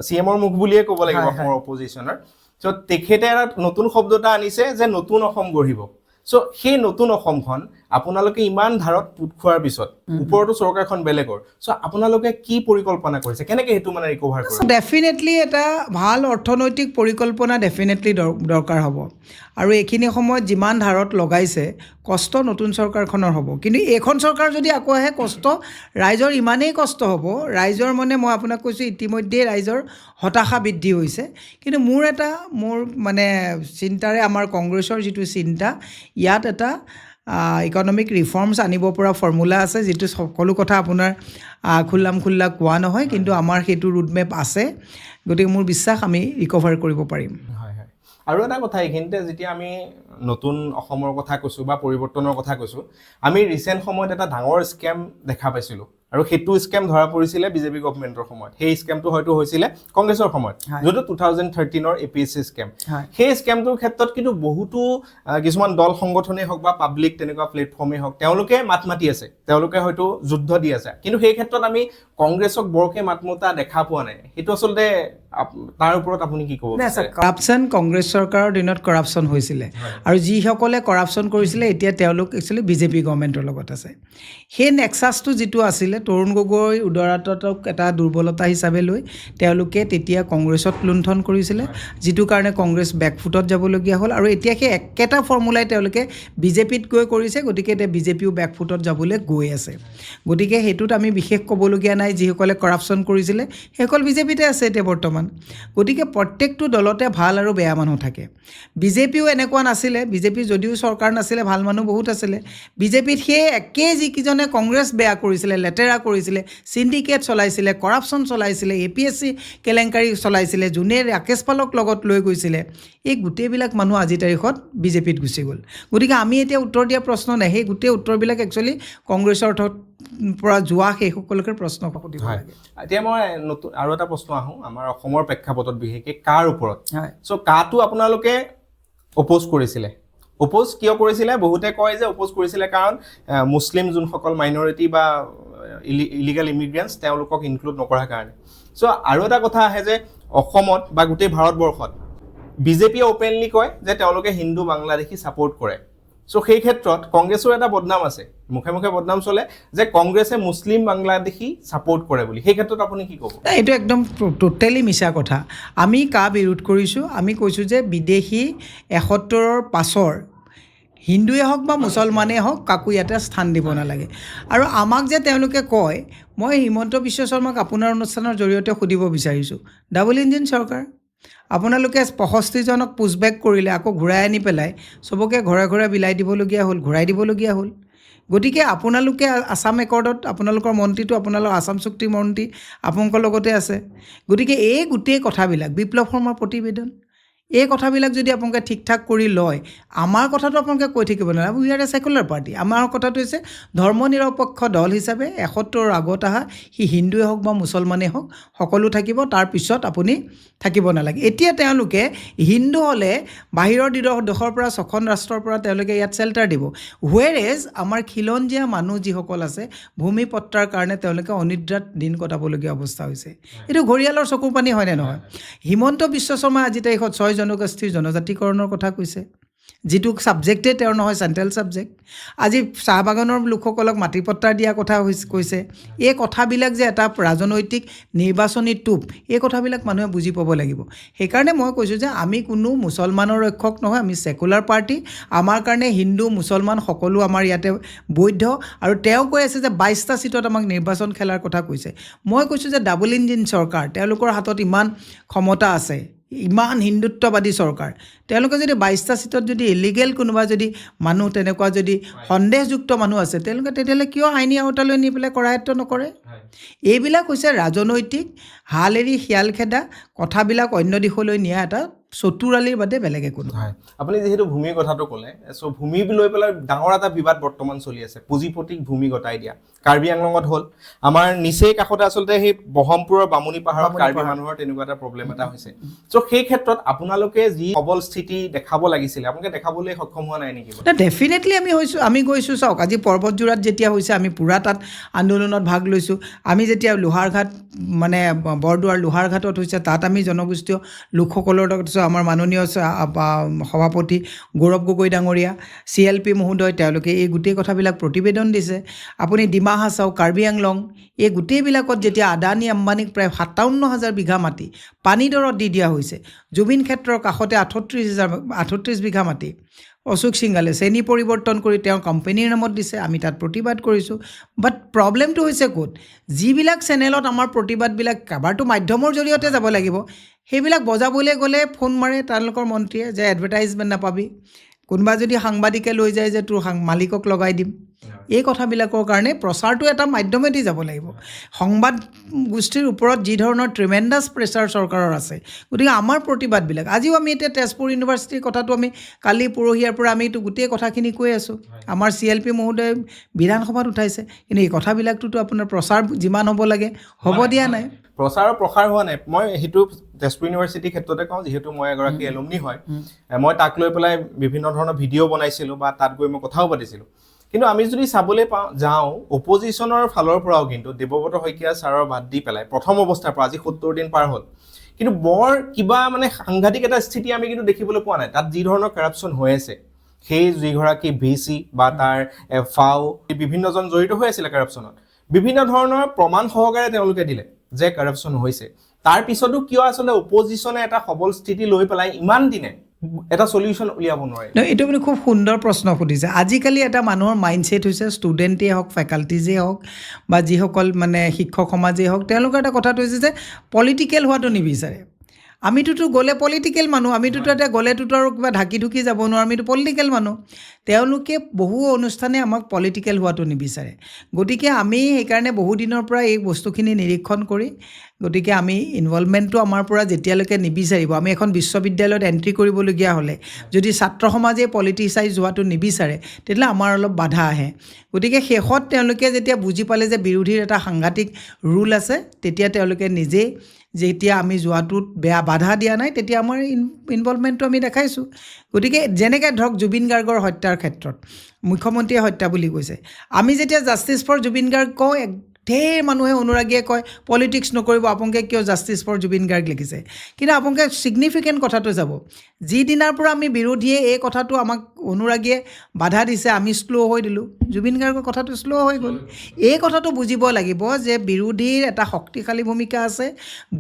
CM-ৰ মুখ বুলিয়ে ক'ব লাগিব অসমৰ অপজিশ্যনৰ, চ' তেখেতে এটা নতুন শব্দ এটা আনিছে যে নতুন অসম গঢ়িব। চ' সেই নতুন অসমখন আপোনালোকে ইমান ধাৰত পুত খোৱাৰ পিছত, ওপৰতো চৰকাৰখন বেলেগৰ, চ' আপোনালোকে কি পৰিকল্পনা কৰিছে, কেনেকৈ সেইটো মানে ৰিকভাৰ কৰিব? ডেফিনেটলি এটা ভাল অৰ্থনৈতিক পৰিকল্পনা ডেফিনেটলি দৰকাৰ হ'ব। আৰু এইখিনি সময়ত যিমান ধাৰত লগাইছে, কষ্ট নতুন চৰকাৰখনৰ হ'ব। কিন্তু এইখন চৰকাৰ যদি আকৌ আহে, কষ্ট ৰাইজৰ ইমানেই কষ্ট হ'ব। ৰাইজৰ মানে মই আপোনাক কৈছোঁ, ইতিমধ্যেই ৰাইজৰ হতাশা বৃদ্ধি হৈছে। কিন্তু মোৰ মানে চিন্তাৰে, আমাৰ কংগ্ৰেছৰ যিটো চিন্তা, ইয়াত এটা ইকনমিক ৰিফৰ্মছ আনিব পৰা ফৰ্মুলা আছে, যিটো সকলো কথা আপোনাৰ খোল্লা কোৱা নহয়, কিন্তু আমাৰ সেইটো ৰুডমেপ আছে। গতিকে মোৰ বিশ্বাস আমি ৰিকভাৰ কৰিব পাৰিম। আৰু এটা কথা, এইখিনিতে যেতিয়া আমি নতুন অসমৰ কথা কৈছোঁ বা পৰিৱৰ্তনৰ কথা কৈছোঁ, আমি ৰিচেণ্ট সময়ত এটা ডাঙৰ স্কেম দেখা পাইছিলোঁ আৰু সেইটো স্কেম ধৰা পৰিছিলে বিজেপি গভৰ্ণমেণ্টৰ সময়ত। সেই স্কেমটো হয়তো হৈছিলে কংগ্ৰেছৰ সময়ত, যোনটো 2013 APSC স্কেম। সেই স্কেমটোৰ ক্ষেত্ৰত কিন্তু বহুতো কিছুমান দল সংগঠনেই হওক বা পাব্লিক তেনেকুৱা প্লেটফৰ্মেই হওক, তেওঁলোকে মাত মাতি আছে, তেওঁলোকে হয়তো যুদ্ধ দি আছে, কিন্তু সেই ক্ষেত্ৰত আমি কংগ্ৰেছক বৰকৈ মাত মতা দেখা পোৱা নাই। সেইটো আচলতে তাৰ ওপৰত আপুনি কি ক'ব? কৰাপশ্যন কংগ্ৰেছ চৰকাৰৰ দিনত কৰাপশ্যন হৈছিলে আৰু যিসকলে কৰাপশ্যন কৰিছিলে এতিয়া তেওঁলোক একচুৱেলি বিজেপি গভৰ্ণমেণ্টৰ লগত আছে। সেই নেক্সাছটো যিটো আছিলে, তৰুণ গগৈ উদৰাতক এটা দুৰ্বলতা হিচাপে লৈ তেওঁলোকে তেতিয়া কংগ্ৰেছত লুণ্ঠন কৰিছিলে, যিটো কাৰণে কংগ্ৰেছ বেকফুটত যাবলগীয়া হ'ল আৰু এতিয়া সেই একেটা ফৰ্মুলাই তেওঁলোকে বিজেপিত গৈ কৰিছে, গতিকে এতিয়া বিজেপিও বেকফুটত যাবলৈ গৈ আছে। গতিকে সেইটোত আমি বিশেষ ক'বলগীয়া নাই, যিসকলে কৰাপশ্যন কৰিছিলে সেইসকল বিজেপিতে আছে এতিয়া বৰ্তমান। গতিকে প্ৰত্যেকটো দলতে ভাল আৰু বেয়া মানুহ থাকে। বিজেপিও এনেকুৱা নাছিলে, বিজেপি যদিও চৰকাৰ নাছিলে ভাল মানুহ বহুত আছিলে। বিজেপিত সেই একেই যিকেইজনে কংগ্ৰেছ বেয়া কৰিছিলে, লেতেৰা কৰিছিলে, চিণ্ডিকেট চলাইছিলে, কৰাপশ্যন চলাইছিলে, APSC কেলেংকাৰী চলাইছিলে, যোনে ৰাকেশ পালক লগত লৈ গৈছিলে, এই গোটেইবিলাক মানুহ আজিৰ তাৰিখত বিজেপিত গুচি গ'ল। গতিকে আমি এতিয়া উত্তৰ দিয়া প্ৰশ্ন নাই, সেই গোটেই উত্তৰবিলাক একচুৱেলি কংগ্ৰেছৰ পৰা যোৱা সেইসকলকে প্ৰশ্ন সুধিব লাগে। এতিয়া মই নতুন আৰু এটা প্ৰশ্ন আহোঁ আমাৰ অসমৰ প্ৰেক্ষাপটত, বিশেষকৈ কাৰ ওপৰত। চ' কাটো আপোনালোকে অপ'জ কৰিছিলে। অপ'জ কিয় কৰিছিলে? বহুতে কয় যে অপ'জ কৰিছিলে কাৰণ মুছলিম যোনসকল মাইনৰিটি বা ইলিগেল ইমিগ্ৰেণ্টছ তেওঁলোকক ইনক্লুড নকৰাৰ কাৰণে। চ' আৰু এটা কথা আহে যে অসমত বা গোটেই ভাৰতবৰ্ষত বিজেপিয়ে অপেনলি কয় যে তেওঁলোকে হিন্দু বাংলাদেশী ছাপোৰ্ট কৰে। চ' সেই ক্ষেত্ৰত কংগ্ৰেছৰ এটা বদনাম আছে, মুখে মুখে বদনাম চলে যে কংগ্ৰেছে মুছলিম বাংলাদেশী ছাপোৰ্ট কৰে বুলি। সেই ক্ষেত্ৰত আপুনি কি ক'ব? এইটো একদম টোটেলি মিছা কথা। আমি কা বিৰোধ কৰিছোঁ? আমি কৈছোঁ যে বিদেশী 71ৰ পাছৰ হিন্দুৱে হওক বা মুছলমানেই হওক কাকো ইয়াতে স্থান দিব নালাগে। আৰু আমাক যে তেওঁলোকে কয়, মই হিমন্ত বিশ্ব শৰ্মাক আপোনাৰ অনুষ্ঠানৰ জৰিয়তে সুধিব বিচাৰিছোঁ, ডাবল ইঞ্জিন চৰকাৰ, আপোনালোকে 65জনক পুছবেক কৰিলে, আকৌ ঘূৰাই আনি পেলাই চবকে ঘৰে ঘৰে বিলাই দিবলগীয়া হ'ল, ঘূৰাই দিবলগীয়া হ'ল। গতিকে আপোনালোকে আছাম একৰ্ডত আপোনালোকৰ মন্ত্ৰীটো আপোনালোকৰ আছাম চুক্তিৰ মন্ত্ৰী আপোনালোকৰ লগতে আছে। গতিকে এই গোটেই কথাবিলাক বিপ্লৱ শৰ্মাৰ প্ৰতিবেদন, এই কথাবিলাক যদি আপোনালোকে ঠিক ঠাক কৰি লয়, আমাৰ কথাটো আপোনালোকে কৈ থাকিব নালাগে। We are A secular party. আমাৰ কথাটো হৈছে ধৰ্ম নিৰপেক্ষ দল হিচাপে 71ৰ আগত অহা সি হিন্দুৱে হওক বা মুছলমানেই হওক সকলো থাকিব, তাৰপিছত আপুনি থাকিব নালাগে। এতিয়া তেওঁলোকে হিন্দু হ'লে বাহিৰৰ দেশৰ পৰা 6খন ৰাষ্ট্ৰৰ পৰা তেওঁলোকে ইয়াত শ্বেল্টাৰ দিব। হুৱেৰেজ আমাৰ খিলঞ্জীয়া মানুহ যিসকল আছে ভূমিপট্টাৰ কাৰণে তেওঁলোকে অনিদ্ৰাত দিন কটাবলগীয়া অৱস্থা হৈছে। এইটো ঘৰিয়ালৰ চকুৰ পানী হয়নে নহয়? হিমন্ত বিশ্ব শৰ্মাই আজি তাৰিখত 6 জনগোষ্ঠীৰ জনজাতিকৰণৰ কথা কৈছে, যিটো ছাবজেক্টেই তেওঁৰ নহয়, চেণ্ট্ৰেল ছাবজেক্ট। আজি চাহ বাগানৰ লোকসকলক মাটিপট্টা দিয়া কথা কৈছে। এই কথাবিলাক যে এটা ৰাজনৈতিক নিৰ্বাচনী টোপ, এই কথাবিলাক মানুহে বুজি পাব লাগিব। সেইকাৰণে মই কৈছোঁ যে আমি কোনো মুছলমানৰ ৰক্ষক নহয়, আমি ছেকুলাৰ পাৰ্টি। আমাৰ কাৰণে হিন্দু মুছলমান সকলো আমাৰ ইয়াতে বৈধ। আৰু তেওঁ কৈ আছে যে 22টা ছিটত আমাক নিৰ্বাচন খেলাৰ কথা কৈছে। মই কৈছোঁ যে ডাবল ইঞ্জিন চৰকাৰ, তেওঁলোকৰ হাতত ইমান ক্ষমতা আছে, ইমান হিন্দুত্ববাদী চৰকাৰ, তেওঁলোকে যদি 22টা ছিটত যদি ইলিগেল কোনোবা যদি মানুহ তেনেকুৱা যদি সন্দেহযুক্ত মানুহ আছে, তেওঁলোকে তেতিয়াহ'লে কিয় আইনী আওতালৈ নি পেলাই কৰায়ত্ব নকৰে? এইবিলাক হৈছে ৰাজনৈতিক হাল এৰি শিয়াল খেদা কথাবিলাক অন্য দিশলৈ নিয়া এটা চতুৰালিৰ বাদে বেলেগ একো নহয়। আপুনি যিহেতু ভূমিৰ কথাটো ক'লে, চ' ভূমি লৈ পেলাই ডাঙৰ এটা বিবাদ বৰ্তমান চলি আছে, পুঁজিপতিক ভূমি গতাই দিয়া। কাৰ্বি আংলঙত হ'ল, আমাৰ নিচেই কাষতে আচলতে সেই ব্ৰহ্মপুৰৰ বামুণী পাহাৰত কাৰ্বি মানুহৰ তেনেকুৱা এটা প্ৰব্লেম এটা হৈছে। চ' সেই ক্ষেত্ৰত আপোনালোকে যি সবল স্থিতি দেখাব লাগিছিলে আপোনালোকে দেখাবলৈ সক্ষম হোৱা নাই নেকি? ডেফিনেটলি আমি গৈছোঁ। চাওক, আজি পৰ্বতযোৰাত যেতিয়া হৈছে আমি পূৰা তাত আন্দোলনত ভাগ লৈছোঁ। আমি যেতিয়া লোহাৰঘাট মানে বৰদোৱাৰ লোহাৰঘাটত হৈছে, তাত আমি জনগোষ্ঠীয় লোকসকলৰ লগত আমাৰ মাননীয় সভাপতি গৌৰৱ গগৈ ডাঙৰীয়া, CLP মহোদয়, তেওঁলোকে এই গোটেই কথাবিলাক প্ৰতিবেদন দিছে। আপুনি ডিমা হাছাও, কাৰ্বি আংলং, এই গোটেইবিলাকত যেতিয়া আদানী আম্বানীক প্ৰায় 57,000 বিঘা মাটি পানী দৰত দি দিয়া হৈছে। জুবিন ক্ষেত্ৰৰ কাষতে 38 বিঘা মাটি অশোক সিংঘালে শ্ৰেণী পৰিৱৰ্তন কৰি তেওঁৰ কোম্পানীৰ নামত দিছে। আমি তাত প্ৰতিবাদ কৰিছোঁ। বাট প্ৰব্লেমটো হৈছে ক'ত? যিবিলাক চেনেলত আমাৰ প্ৰতিবাদবিলাক কাবাৰটো মাধ্যমৰ জৰিয়তে যাব লাগিব, সেইবিলাক বজাবলৈ গ'লে ফোন মাৰে তেওঁলোকৰ মন্ত্ৰীয়ে যে এডভাৰটাইজমেণ্ট নাপাবি। কোনোবা যদি সাংবাদিকে লৈ যায় যে তোৰ মালিকক লগাই দিম। এই কথাবিলাকৰ কাৰণে প্ৰচাৰটো এটা মাধ্যমেদি যাব লাগিব সংবাদ গোষ্ঠীৰ ওপৰত যি ধৰণৰ ট্ৰিমেণ্ডাছ প্ৰেছাৰ চৰকাৰৰ আছে গতিকে আমাৰ প্ৰতিবাদবিলাক আজিও আমি এতিয়া তেজপুৰ ইউনিভাৰ্চিটিৰ কথাটো আমি কালি পৰহিয়াৰ পৰা আমিতো গোটেই কথাখিনি কৈ আছোঁ আমাৰ CLP মহোদয়ে বিধানসভাত উঠাইছে কিন্তু এই কথাবিলাকটোতো আপোনাৰ প্ৰচাৰ যিমান হ'ব লাগে হ'ব দিয়া নাই প্ৰচাৰৰ প্ৰসাৰ হোৱা নাই মই সেইটো তেজপুৰ ইউনিভাৰ্চিটিৰ ক্ষেত্ৰতে কওঁ যিহেতু মই এগৰাকী এলুমনি হয় মই তাক লৈ পেলাই বিভিন্ন ধৰণৰ ভিডিঅ' বনাইছিলোঁ বা তাত গৈ মই কথাও পাতিছিলোঁ কিন্তু আমি যদি চাবলৈ যাওঁ অপজিশ্যনৰ ফালৰ পৰাও কিন্তু দেৱব্ৰত শইকীয়া ছাৰৰ বাদ দি পেলাই প্ৰথম অৱস্থাৰ পৰা আজি 70 দিন পাৰ হ'ল কিন্তু বৰ কিবা মানে সাংঘাতিক এটা স্থিতি আমি কিন্তু দেখিবলৈ পোৱা নাই তাত যি ধৰণৰ কৰাপশ্যন হৈ আছে সেই যিগৰাকী VC বা তাৰ ফাও বিভিন্নজন জড়িত হৈ আছিলে কৰাপশ্যনত বিভিন্ন ধৰণৰ প্ৰমাণ সহকাৰে তেওঁলোকে দিলে যে কৰাপশ্যন হৈছে তাৰ পিছতো কিয় আচলতে অপজিশ্যনে এটা সবল স্থিতি লৈ পেলাই ইমান দিনে এটা সলিউশন উলিয়াব নোৱাৰে এইটো আপুনি খুব সুন্দৰ প্ৰশ্ন সুধিছে আজিকালি এটা মানুহৰ মাইণ্ডছেট হৈছে ষ্টুডেণ্টেই হওক ফেকাল্টিজেই হওক বা যিসকল মানে শিক্ষক সমাজেই হওক তেওঁলোকৰ এটা কথাটো হৈছে যে পলিটিকেল হোৱাটো নিবিচাৰে আমিতোতো গ'লে পলিটিকেল মানুহ আমিতোতো এতিয়া গ'লেতোতো আৰু কিবা ঢাকি ঢুকি যাব নোৱাৰোঁ আমিতো পলিটিকেল মানুহ তেওঁলোকে বহু অনুষ্ঠানে আমাক পলিটিকেল হোৱাটো নিবিচাৰে গতিকে আমি সেইকাৰণে বহুদিনৰ পৰা এই বস্তুখিনি নিৰীক্ষণ কৰি গতিকে আমি ইনভলভমেণ্টটো আমাৰ পৰা যেতিয়ালৈকে নিবিচাৰিব আমি এখন বিশ্ববিদ্যালয়ত এণ্ট্ৰি কৰিবলগীয়া হ'লে যদি ছাত্ৰ সমাজে পলিটিচাইজ হোৱাটো নিবিচাৰে তেতিয়াহ'লে আমাৰ অলপ বাধা আহে গতিকে শেষত তেওঁলোকে যেতিয়া বুজি পালে যে বিৰোধীৰ এটা সাংঘাতিক ৰুল আছে তেতিয়া তেওঁলোকে নিজেই যেতিয়া আমি যোৱাটোত বেয়া বাধা দিয়া নাই তেতিয়া আমাৰ ইনভলভমেণ্টটো আমি দেখাইছোঁ গতিকে যেনেকৈ ধৰক জুবিন গাৰ্গৰ হত্যাৰ ক্ষেত্ৰত মুখ্যমন্ত্ৰীয়ে হত্যা বুলি কৈছে আমি যেতিয়া জাষ্টিছ ফৰ জুবিন গাৰ্গ কওঁ ঢেৰ মানুহে অনুৰাগীয়ে কয় পলিটিক্স নকৰিব আপোনালোকে কিয় জাষ্টিছ ফৰ জুবিন গাৰ্গ লিখিছে কিন্তু আপোনালোকে ছিগনিফিকেণ্ট কথাটো যাব যিদিনাৰ পৰা আমি বিৰোধীয়ে এই কথাটো আমাক অনুৰাগীয়ে বাধা দিছে আমি শ্ল' হৈ দিলোঁ জুবিন গাৰ্গৰ কথাটো শ্ল' হৈ গ'ল এই কথাটো বুজিব লাগিব যে বিৰোধীৰ এটা শক্তিশালী ভূমিকা আছে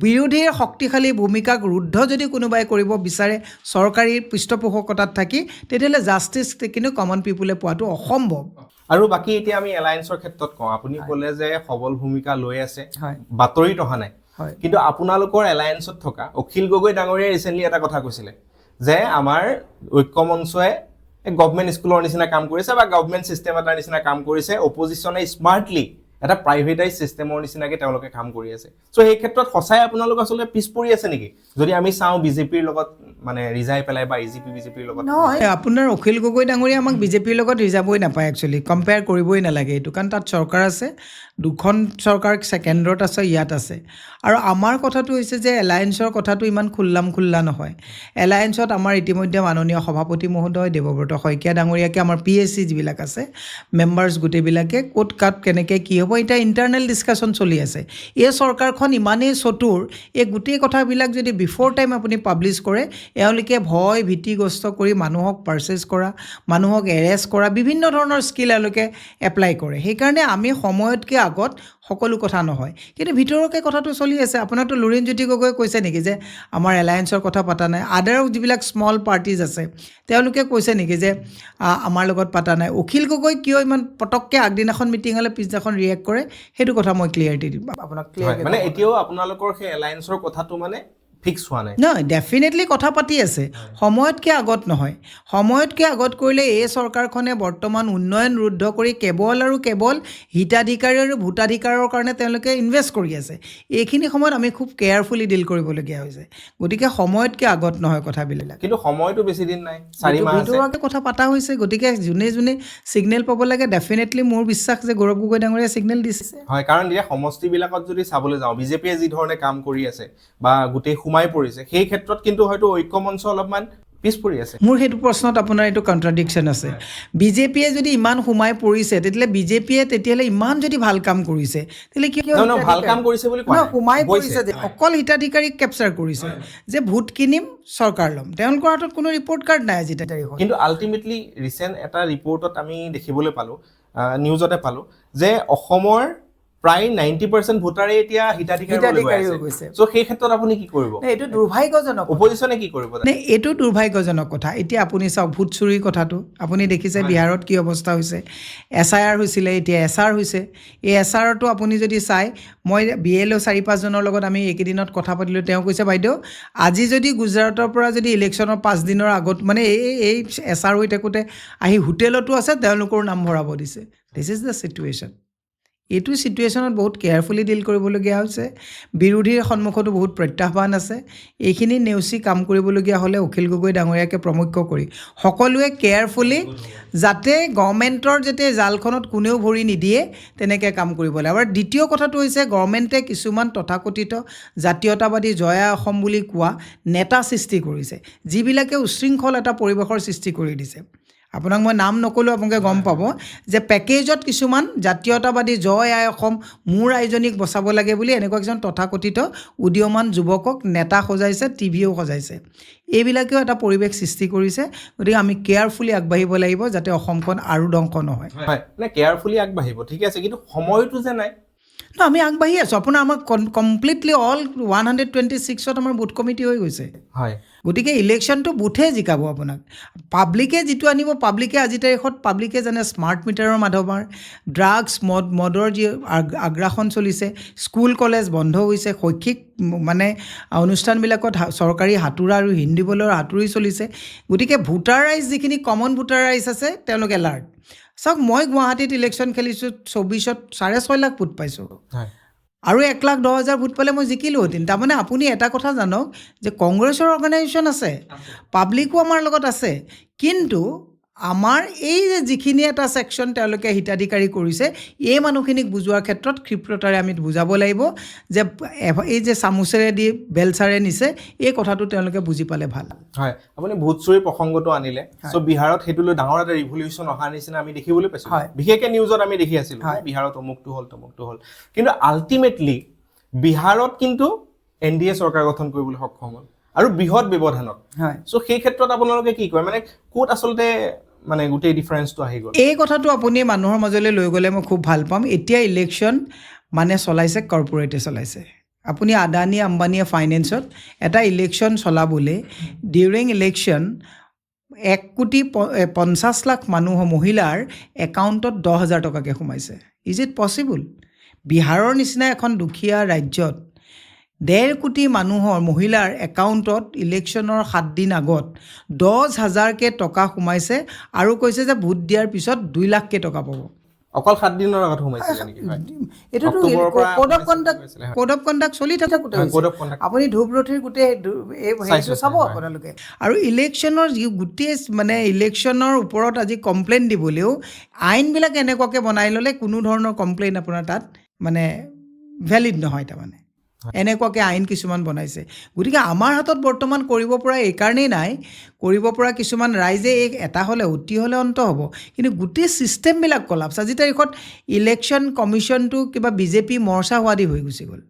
বিৰোধীৰ শক্তিশালী ভূমিকাক ৰুদ্ধ যদি কোনোবাই কৰিব বিচাৰে চৰকাৰী পৃষ্ঠপোষকতাত থাকি তেতিয়াহ'লে জাষ্টিছ কিন্তু কমন পিপুলে পোৱাটো অসম্ভৱ আৰু বাকি এতিয়া আমি এলায়েন্সৰ ক্ষেত্ৰত কওঁ আপুনি ক'লে যে সবল ভূমিকা লৈ আছে বাতৰিত অহা নাই কিন্তু আপোনালোকৰ এলায়েন্সত থকা অখিল গগৈ ডাঙৰীয়াই ৰিসেন্টলি এটা কথা কৈছিলে যে আমাৰ ঐক্যমঞ্চয়ে গভৰ্ণমেণ্ট স্কুলৰ নিচিনা কাম কৰিছে বা গভৰ্ণমেণ্ট সিস্টেম এটাৰ নিচিনা কাম কৰিছে অপজিশ্যনে স্মাৰ্টলি এটা প্ৰাইভেটাইজ সিস্টেমৰ নিচিনাকৈ তেওঁলোকে কাম কৰি আছে সো এই ক্ষেত্ৰত সঁচাই আপোনালোক আসলে পিছ পৰি আছে নেকি যদি আমি চাওঁ বিজেপিৰ লগত মানে ৰিজাই পেলাই বা ইজিপি বিজেপিৰ লগত নহয় আপোনাৰ অখিল গগৈ ডাঙৰীয়া আমাক বিজেপিৰ লগত ৰিজাবই নাপায় একচুৱেলি কম্পেয়াৰ কৰিবই নালাগে এইটো কাৰণ তাত চৰকাৰ আছে দুখন চৰকাৰ কেন্দ্ৰত আছে ইয়াত আছে আৰু আমাৰ কথাটো হৈছে যে এলায়েন্সৰ কথাটো ইমান খোল্লা নহয় এলায়েন্সত আমাৰ ইতিমধ্যে মাননীয় সভাপতি মহোদয় দেৱব্ৰত শইকীয়া ডাঙৰীয়াকে আমাৰ PSC যিবিলাক আছে মেম্বাৰ্ছ গোটেইবিলাকে ক'ত কাট কেনেকৈ কি হ'ব এতিয়া ইণ্টাৰনেল ডিছকাশ্যন চলি আছে এই চৰকাৰখন ইমানেই চতুৰ এই গোটেই কথাবিলাক যদি বিফ'ৰ টাইম আপুনি পাব্লিছ কৰে এওঁলোকে ভয় ভীতিগ্ৰস্ত কৰি মানুহক পাৰ্চেছ কৰা মানুহক এৰেষ্ট কৰা বিভিন্ন ধৰণৰ স্কিল এওঁলোকে এপ্লাই কৰে সেইকাৰণে আমি সময়তকৈ আগত সকলো কথা নহয় কিন্তু ভিতৰকে কথাটো চলি আছে আপোনাৰতো লুৰিণজ্যোতি গগৈ কৈছে নেকি যে আমাৰ এলায়েন্সৰ কথা পতা নাই আদাৰ যিবিলাক স্মল পাৰ্টিজ আছে তেওঁলোকে কৈছে নেকি যে আমাৰ লগত পতা নাই অখিল গগৈ কিয় ইমান পটককৈ আগদিনাখন মিটিং হ'লে পিছদিনাখন ৰিয়েক্ট কৰে সেইটো কথা মই ক্লিয়াৰিটি দিম আপোনাক ক্লিয়াৰ মানে এতিয়াও আপোনালোকৰ সেই এলায়েন্সৰ কথাটো মানে ফিক্স হোৱা নাই নহয় ডেফিনেটলি কথা পাতি আছে সময়তকৈ আগত নহয় সময়তকৈ আগত কৰিলে এই চৰকাৰখনে বৰ্তমান উন্নয়ন ৰুদ্ধ কৰি কেৱল আৰু কেৱল হিতাধিকাৰী আৰু ভোটাধিকাৰৰ কাৰণে তেওঁলোকে ইনভেষ্ট কৰি আছে এইখিনি সময়ত আমি খুব কেয়াৰফুলি ডিল কৰিবলগীয়া হৈছে গতিকে সময়তকৈ আগত নহয় কথাবিলাক কিন্তু সময়টো বেছি দিন নাই 4 মাহ ভিতৰুৱাকৈ কথা পতা হৈছে গতিকে যোনে ছিগনেল পাব লাগে ডেফিনেটলি মোৰ বিশ্বাস যে গৌৰৱ গগৈ ডাঙৰীয়া ছিগনেল দিছে হয় কাৰণ এতিয়া সমষ্টিবিলাকত যদি চাবলৈ যাওঁ বিজেপিয়ে যি ধৰণে কাম কৰি আছে বা গোটেই সোমাই পৰিছে সেই ক্ষেত্ৰত কিন্তু হয়তো ঐক্যমঞ্চ অলপমান পিছ পৰি আছে মোৰ সেইটো প্ৰশ্নত আপোনাৰ এইটো কণ্ট্ৰাডিকশ্যন আছে বিজেপিয়ে যদি ইমান সোমাই পৰিছে তেতিয়াহ'লে ইমান যদি ভাল কাম কৰিছে তেতিয়াহ'লে কিয় ভাল কাম কৰিছে বুলি কোৱা নাই সোমাই পৰিছে যে অকল হিতাধিকাৰীক কেপচাৰ কৰিছে যে ভোট কিনিম চৰকাৰ ল'ম তেওঁলোকৰ হাতত কোনো ৰিপৰ্ট কাৰ্ড নাই আজি তাৰিখত কিন্তু আল্টিমেটলি ৰিচেণ্ট এটা ৰিপৰ্টত আমি দেখিবলৈ পালোঁ নিউজতে পালোঁ যে অসমৰ প্ৰায় 90% ভোটাৰে এতিয়া হিতাধিকাৰী হৈ গৈছে। সো সেই ক্ষেত্ৰত আপুনি কি কৰিব এইটো দুৰ্ভাগ্যজনক অপজিশনে কি কৰিব এইটো দুৰ্ভাগ্যজনক কথা এতিয়া আপুনি চাওক ভোট চুৰিৰ কথাটো আপুনি দেখিছে বিহাৰত কি অৱস্থা হৈছে SIR হৈছিলে এতিয়া SR হৈছে এই SRটো আপুনি যদি চাই মই BLO 4-5 জনৰ লগত আমি এইকেইদিনত কথা পাতিলোঁ তেওঁ কৈছে বাইদেউ আজি যদি গুজৰাটৰ পৰা যদি ইলেকশ্যনৰ 5 দিনৰ আগত মানে এই SR হৈ থাকোঁতে আহি হোটেলতো আছে তেওঁলোকৰ নাম ভৰাব দিছে দিছ ইজ দ্য চিটুৱেশ্যন এইটো চিটুৱেশ্যনত বহুত কেয়াৰফুলি ডিল কৰিবলগীয়া হৈছে বিৰোধীৰ সন্মুখতো বহুত প্ৰত্যাহ্বান আছে এইখিনি নেওচি কাম কৰিবলগীয়া হ'লে অখিল গগৈ ডাঙৰীয়াকে প্ৰমুখ্য কৰি সকলোৱে কেয়াৰফুলি যাতে গভৰ্ণমেণ্টৰ যাতে জালখনত কোনেও ভৰি নিদিয়ে তেনেকৈ কাম কৰিব লাগে আৰু দ্বিতীয় কথাটো হৈছে গভৰ্ণমেণ্টে কিছুমান তথাকথিত জাতীয়তাবাদী জয়া অসম বুলি কোৱা নেতা সৃষ্টি কৰিছে যিবিলাকে উশৃংখল এটা পৰিৱেশৰ সৃষ্টি কৰি দিছে আপোনাক মই নাম নক'লেও আপোনালোকে গম পাব যে পেকেজত কিছুমান জাতীয়তাবাদী জয় আই অসম মোৰ ৰাইজনীক বচাব লাগে বুলি এনেকুৱা কিছুমান তথাকথিত উদীয়মান যুৱকক নেতা সজাইছে টিভিও সজাইছে এইবিলাকেও এটা পৰিৱেশ সৃষ্টি কৰিছে গতিকে আমি কেয়াৰফুলি আগবাঢ়িব লাগিব যাতে অসমখন আৰু ধ্বংস নহয় হয় মানে কেয়াৰফুলি আগবাঢ়িব ঠিক আছে কিন্তু সময়টো যে নাই আমি আগবাঢ়ি আছোঁ আপোনাৰ আমাৰ কমপ্লিটলি অল 126ত আমাৰ বুথ কমিটি হৈ গৈছে হয় গতিকে ইলেকশ্যনটো বুথে জিকাব আপোনাক পাব্লিকে যিটো আনিব পাব্লিকে আজি তাৰিখত পাব্লিকে জানে স্মাৰ্ট মিটাৰৰ মাধ্যমৰ ড্ৰাগছ মদৰ যি আগ্ৰাসন চলিছে স্কুল কলেজ বন্ধ হৈছে শৈক্ষিক মানে অনুষ্ঠানবিলাকত চৰকাৰী হাতুৰা আৰু হিন্দী বলৰ হাতুৰি চলিছে গতিকে ভোটাৰ ৰাইজ যিখিনি কমন ভোটাৰ ৰাইজ আছে তেওঁলোক এলাৰ্ট চাওক মই গুৱাহাটীত ইলেকশ্যন খেলিছোঁ 24ত 6.5 লাখ ভোট পাইছোঁ আৰু 1,10,000 ভোট পালে মই জিকিলোহেঁতেন তাৰমানে আপুনি এটা কথা জানক যে কংগ্ৰেছৰ অৰ্গেনাইজেশ্যন আছে পাব্লিকো আমাৰ লগত আছে কিন্তু আমাৰ এই যে যিখিনি এটা ছেকশ্যন তেওঁলোকে হিতাধিকাৰী কৰিছে এই মানুহখিনিক বুজোৱাৰ ক্ষেত্ৰত ক্ষিপ্ৰতাৰে আমি বুজাব লাগিব যে এই যে চামুচেৰে দি বেলচাৰে নিছে এই কথাটো তেওঁলোকে বুজি পালে ভাল হয় আপুনি ভোট চুৰিৰ প্ৰসংগটো আনিলে সো বিহাৰত সেইটো লৈ ডাঙৰ এটা ৰিভলিউশ্যন অহাৰ নিচিনা আমি দেখিবলৈ পাইছোঁ বিশেষকৈ নিউজত আমি দেখি আছিলোঁ বিহাৰত অমুকটো হ'ল কিন্তু আল্টিমেটলি বিহাৰত কিন্তু NDA চৰকাৰ গঠন কৰিবলৈ সক্ষম হ'ল আৰু বৃহৎ ব্যৱধানত সো সেই ক্ষেত্ৰত আপোনালোকে কি কয় মানে ক'ত আচলতে মানে গোটেই ডিফাৰেন্সটো আহি গ'ল এই কথাটো আপুনি মানুহৰ মাজলৈ লৈ গ'লে মই খুব ভাল পাম এতিয়া ইলেকশ্যন মানে চলাইছে কৰ্পৰেটে চলাইছে আপুনি আদানী আম্বানীয়ে ফাইনেন্সত এটা ইলেকশ্যন চলাবলৈ ডিউৰিং ইলেকশ্যন 1,50,00,000 মানুহ মহিলাৰ একাউণ্টত 10,000 টকাকৈ সোমাইছে ইজ ইট পচিবল বিহাৰৰ নিচিনা এখন দুখীয়া ৰাজ্যত 1.5 কোটি মানুহৰ মহিলাৰ একাউণ্টত ইলেকশ্যনৰ 7 দিন আগত 10,000কে টকা সোমাইছে আৰু কৈছে যে ভোট দিয়াৰ পিছত 2 লাখকে টকা পাব অকল 7 দিনৰ আগত সোমাইছে নেকি এইটোতো কোড অফ কণ্ডাক্ট চলি থকা আপুনি ধূপৰথীৰ গোটেই সেইটো চাব আপোনালোকে আৰু ইলেকশ্যনৰ গোটেই মানে ইলেকশ্যনৰ ওপৰত আজি কমপ্লেইন দিবলৈও আইনবিলাক এনেকুৱাকৈ বনাই ল'লে কোনো ধৰণৰ কমপ্লেইন আপোনাৰ তাত মানে ভেলিড নহয় তাৰমানে এনেকুৱাকৈ আইন কিছুমান বনাইছে গতিকে আমাৰ হাতত বৰ্তমান কৰিব পৰা এইকাৰণেই নাই কৰিব পৰা কিছুমান ৰাইজে এই এটা হ'লে অতি হ'লে অন্ত হ'ব কিন্তু গোটেই ছিষ্টেমবিলাক কলাপছ আজি তাৰিখত ইলেকশ্যন কমিশ্যনটো কিবা বিজেপি মৰ্চা হোৱাদি হৈ গুচি গ'ল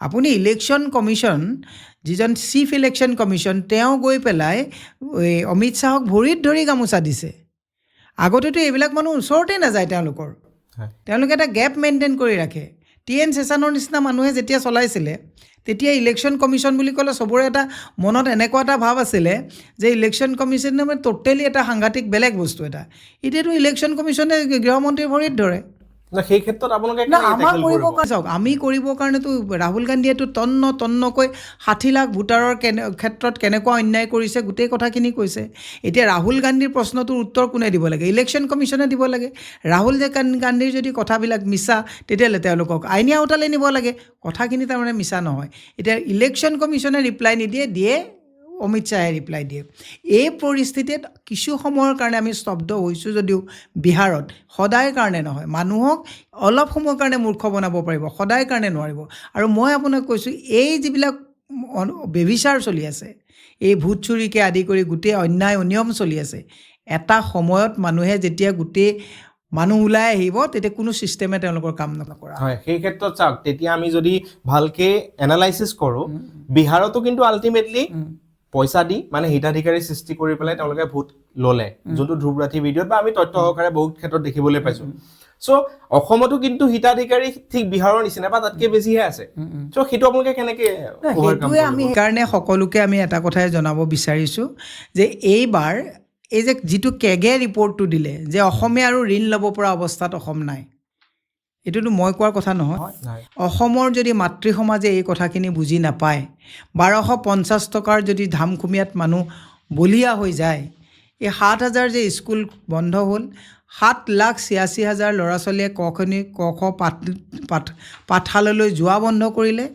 আপুনি ইলেকশ্যন কমিশ্যন যিজন চিফ ইলেকশ্যন কমিশ্যন তেওঁ গৈ পেলাই অমিত শ্বাহক ভৰিত ধৰি গামোচা দিছে আগতেতো এইবিলাক মানুহ ওচৰতে নাযায় তেওঁলোকে এটা গেপ মেইনটেইন কৰি ৰাখে TN ছেছনৰ নিচিনা মানুহে যেতিয়া চলাইছিলে তেতিয়া ইলেকশ্যন কমিশ্যন বুলি ক'লে চবৰে এটা মনত এনেকুৱা এটা ভাৱ আছিলে যে ইলেকশ্যন কমিশ্যনে মানে টোটেলি এটা সাংঘাতিক বেলেগ বস্তু এটা এতিয়াতো ইলেকশ্যন কমিশ্যনে গৃহমন্ত্ৰীৰ ভৰিত ধৰে সেই ক্ষেত্ৰত আপোনালোকে চাওক আমি কৰিবৰ কাৰণেতো ৰাহুল গান্ধীয়েতো তন্নকৈ 60 লাখ ভোটাৰৰ ক্ষেত্ৰত কেনেকুৱা অন্যায় কৰিছে গোটেই কথাখিনি কৈছে এতিয়া ৰাহুল গান্ধীৰ প্ৰশ্নটোৰ উত্তৰ কোনে দিব লাগে ইলেকশ্যন কমিশ্যনে দিব লাগে ৰাহুল গান্ধীৰ যদি কথাবিলাক মিছা তেতিয়াহ'লে তেওঁলোকক আইনী আওতালৈ নিব লাগে কথাখিনি তাৰমানে মিছা নহয় এতিয়া ইলেকশ্যন কমিশ্যনে ৰিপ্লাই নিদিয়ে দিয়ে অমিত শ্বাহে ৰিপ্লাই দিয়ে এই পৰিস্থিতিত কিছু সময়ৰ কাৰণে আমি স্তব্ধ হৈছোঁ যদিও বিহাৰত সদায় কাৰণে নহয় মানুহক অলপ সময়ৰ কাৰণে মূৰ্খ বনাব পাৰিব সদায় কাৰণে নোৱাৰিব আৰু মই আপোনাক কৈছোঁ এই যিবিলাক বেবিচাৰ চলি আছে এই ভোট চুৰিকে আদি কৰি গোটেই অন্যায় অনিয়ম চলি আছে এটা সময়ত মানুহে যেতিয়া গোটেই মানুহ ওলাই আহিব তেতিয়া কোনো ছিষ্টেমে তেওঁলোকৰ কাম নকৰা হয় সেই ক্ষেত্ৰত চাওক তেতিয়া আমি যদি ভালকে এনালাইচিছ কৰোঁ বিহাৰতো কিন্তু আল্টিমেটলি পইচা দি মানে হিতাধিকাৰী সৃষ্টি কৰি পেলাই তেওঁলোকে ভোট ল'লে যোনটো ধ্ৰুৱৰাঠি ভিডিঅ'ত বা আমি তথ্য সহকাৰে বহুত ক্ষেত্ৰত দেখিবলৈ পাইছোঁ চ' অসমতো কিন্তু হিতাধিকাৰী ঠিক বিহাৰৰ নিচিনা বা তাতকৈ বেছিহে আছে চ' সেইটো আপোনালোকে কেনেকৈ সেইটোৱে আমি সেইকাৰণে সকলোকে আমি এটা কথাই জনাব বিচাৰিছোঁ যে এইবাৰ এই যে যিটো কেগে ৰিপৰ্টটো দিলে যে অসমে আৰু ঋণ ল'ব পৰা অৱস্থাত অসম নাই, এইটোতো মই কোৱাৰ কথা নহয়। অসমৰ যদি মাতৃ সমাজে এই কথাখিনি বুজি নাপায়, 1250 টকাৰ যদি ধামখুমীয়াত মানুহ বলিয়া হৈ যায়, এই 7,000 যে স্কুল বন্ধ হ'ল, 7,86,000 ল'ৰা ছোৱালীয়ে ক খ পাঠশালালৈ যোৱা বন্ধ কৰিলে,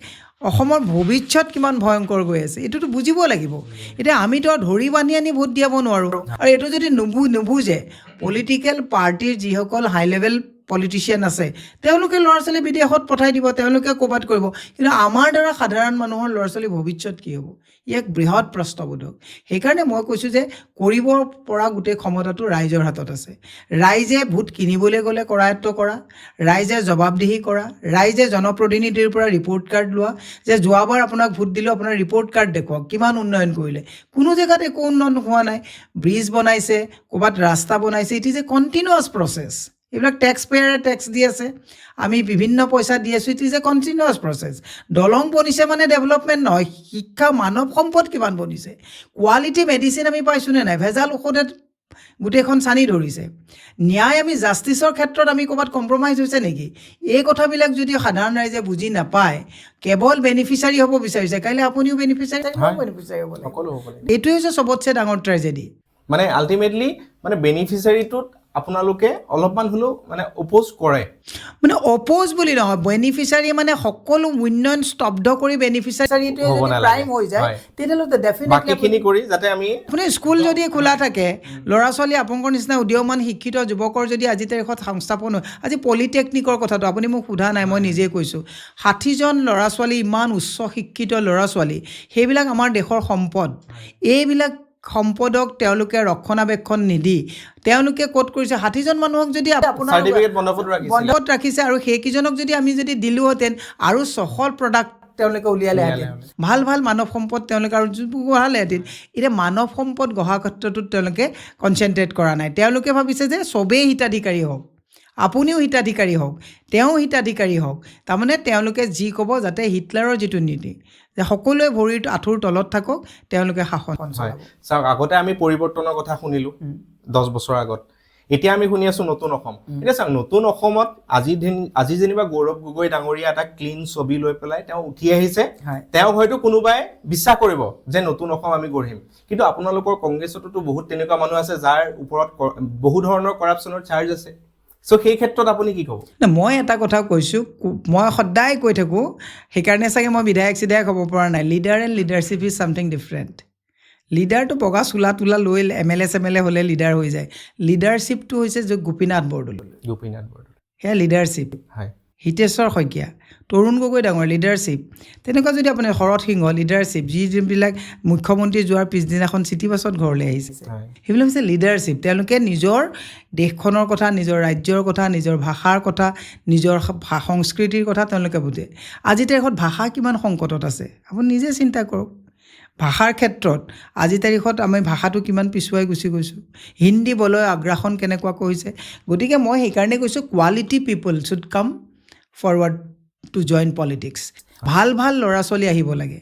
অসমৰ ভৱিষ্যত কিমান ভয়ংকৰ গৈ আছে এইটোতো বুজিব লাগিব। এতিয়া আমিতো ধৰি বান্ধি আনি ভোট দিয়াব নোৱাৰোঁ, আৰু এইটো যদি নুবুজে পলিটিকেল পাৰ্টিৰ যিসকল হাই লেভেল পলিটিচিয়ান আছে তেওঁলোকে ল'ৰা ছোৱালী বিদেশত পঠাই দিব, তেওঁলোকে ক'ৰবাত কৰিব, কিন্তু আমাৰ দ্বাৰা সাধাৰণ মানুহৰ ল'ৰা ছোৱালীৰ ভৱিষ্যত কি হ'ব, ই এক বৃহৎ প্ৰশ্নবোধক। সেইকাৰণে মই কৈছোঁ যে কৰিব পৰা গোটেই ক্ষমতাটো ৰাইজৰ হাতত আছে। ৰাইজে ভোট কিনিবলৈ গ'লে কৰায়ত্ব কৰা, ৰাইজে জবাবদিহি কৰা, ৰাইজে জনপ্ৰতিনিধিৰ পৰা ৰিপৰ্ট কাৰ্ড লোৱা যে যোৱাবাৰ আপোনাক ভোট দিলোঁ, আপোনাৰ ৰিপৰ্ট কাৰ্ড দেখুৱাওক কিমান উন্নয়ন কৰিলে। কোনো জেগাত একো উন্নয়ন হোৱা নাই, ব্ৰিজ বনাইছে, ক'ৰবাত ৰাস্তা বনাইছে, it is a continuous process. এইবিলাক টেক্স পেয়াৰে টেক্স দি আছে, আমি বিভিন্ন পইচা দি আছোঁ, it is a continuous process. দলং বনিছে মানে ডেভেলপমেণ্ট নহয়, শিক্ষা মানৱ সম্পদ কিমান বনিছে, কোৱালিটি মেডিচিন আমি পাইছোঁনে নাই, ভেজাল ঔষধে গোটেইখন চানি ধৰিছে, ন্যায় আমি জাষ্টিছৰ ক্ষেত্ৰত আমি ক'ৰবাত কম্প্ৰমাইজ হৈছে নেকি, এই কথাবিলাক যদি সাধাৰণ ৰাইজে বুজি নাপায়, কেৱল বেনিফিচাৰী হ'ব বিচাৰিছে, কাইলৈ আপুনিও বেনিফিচাৰী হ'ব লাগিব। এইটোৱে হৈছে চবতছে ডাঙৰ ট্ৰেজেডি। মানে আল্টিমেটলি মানে বেনিফিচাৰীটোত আপোনালোকে অলপমান হ'লেও মানে অপ'জ কৰে, মানে অপ'জ বুলি নহয়, বেনিফিচাৰী মানে সকলো উন্নয়ন স্তব্ধ কৰি বেনিফিচাৰীটোৱে যদি প্ৰাইম হৈ যায় তেতিয়াহ'লে বাকীখিনি কৰি যাতে আমি আপুনি স্কুল যদি খোলা থাকে, ল'ৰা ছোৱালী আপোনালোকৰ নিচিনা উদীয়মান শিক্ষিত যুৱকৰ যদি আজি তাৰিখত সংস্থাপন হয়, আজি পলিটেকনিকৰ কথাটো আপুনি মোক সোধা নাই, মই নিজেই কৈছোঁ, 60জন ল'ৰা ছোৱালী ইমান উচ্চ শিক্ষিত ল'ৰা ছোৱালী, সেইবিলাক আমাৰ দেশৰ সম্পদ। এইবিলাক সম্পদক তেওঁলোকে ৰক্ষণাবেক্ষণ নিদি তেওঁলোকে ক'ত কৰিছে, 60জন মানুহক যদি আপোনাৰ বন্ধত ৰাখিছে, আৰু সেইকেইজনক যদি আমি যদি দিলোঁহেঁতেন আৰু 600 প্ৰডাক্ট তেওঁলোকে উলিয়ালেহেঁতেন, ভাল ভাল মানৱ সম্পদ তেওঁলোকে আৰু গঢ়ালেহেঁতেন। এতিয়া মানৱ সম্পদ গঢ়া ক্ষেত্ৰটোত তেওঁলোকে কনচেনট্ৰেট কৰা নাই, তেওঁলোকে ভাবিছে যে চবেই হিতাধিকাৰী হওক, আপুনিও হিতাধিকাৰী হওক, তেওঁ হিতাধিকাৰী হওক, তাৰমানে তেওঁলোকে যি ক'ব যাতে হিটলাৰৰ যিটো নীতি যে সকলোৱে ভৰিৰ আঁঠুৰ তলত থাকক, তেওঁলোকে শাসন চলাব। চাওক, আগতে আমি পৰিৱৰ্তনৰ কথা শুনিলোঁ 10 বছৰ আগত, এতিয়া আমি শুনি আছোঁ নতুন অসম। এতিয়া চাওক, নতুন অসমত আজি যেনিবা গৌৰৱ গগৈ ডাঙৰীয়া এটা ক্লিন ছবি লৈ পেলাই তেওঁ উঠি আহিছে, তেওঁ হয়তো কোনোবাই বিশ্বাস কৰিব যে নতুন অসম আমি গঢ়িম, কিন্তু আপোনালোকৰ কংগ্ৰেছতো বহুত তেনেকুৱা মানুহ আছে যাৰ ওপৰত বহু ধৰণৰ কৰাপশ্যনৰ চাৰ্জ আছে। চ' সেই ক্ষেত্ৰত আপুনি কি ক'ব? মই এটা কথা কৈছোঁ, মই সদায় কৈ থাকোঁ, সেইকাৰণে চাগে মই বিধায়ক হ'ব পৰা নাই, leader and leadership is something different. লিডাৰটো বগা চোলা তোলা লৈ MLA চেমেলে হ'লে লিডাৰ হৈ যায়, লিডাৰশ্বিপটো হৈছে গোপীনাথ বৰদলৈ, সেয়া লিডাৰশ্বিপ। হিতেশ্বৰ শইকীয়া, তৰুণ গগৈ ডাঙৰ লিডাৰশ্বিপ, তেনেকুৱা যদি আপুনি শৰৎ সিংহ লিডাৰশ্বিপ, যিবিলাক মুখ্যমন্ত্ৰী যোৱাৰ পিছদিনাখন চিটি বাছত ঘৰলৈ আহিছে, সেইবিলাক হৈছে লিডাৰশ্বিপ। তেওঁলোকে নিজৰ দেশখনৰ কথা, নিজৰ ৰাজ্যৰ কথা, নিজৰ ভাষাৰ কথা, নিজৰ সংস্কৃতিৰ কথা তেওঁলোকে বুজে। আজি তাৰিখত ভাষা কিমান সংকটত আছে আপুনি নিজে চিন্তা কৰক। ভাষাৰ ক্ষেত্ৰত আজি তাৰিখত আমি ভাষাটো কিমান পিছুৱাই গুচি গৈছোঁ, হিন্দী বলয় আগ্ৰাসন কেনেকুৱাকৈ হৈছে। গতিকে মই সেইকাৰণে কৈছোঁ, quality people should come forward to join politics. ভাল ভাল ল'ৰা ছোৱালী আহিব লাগে,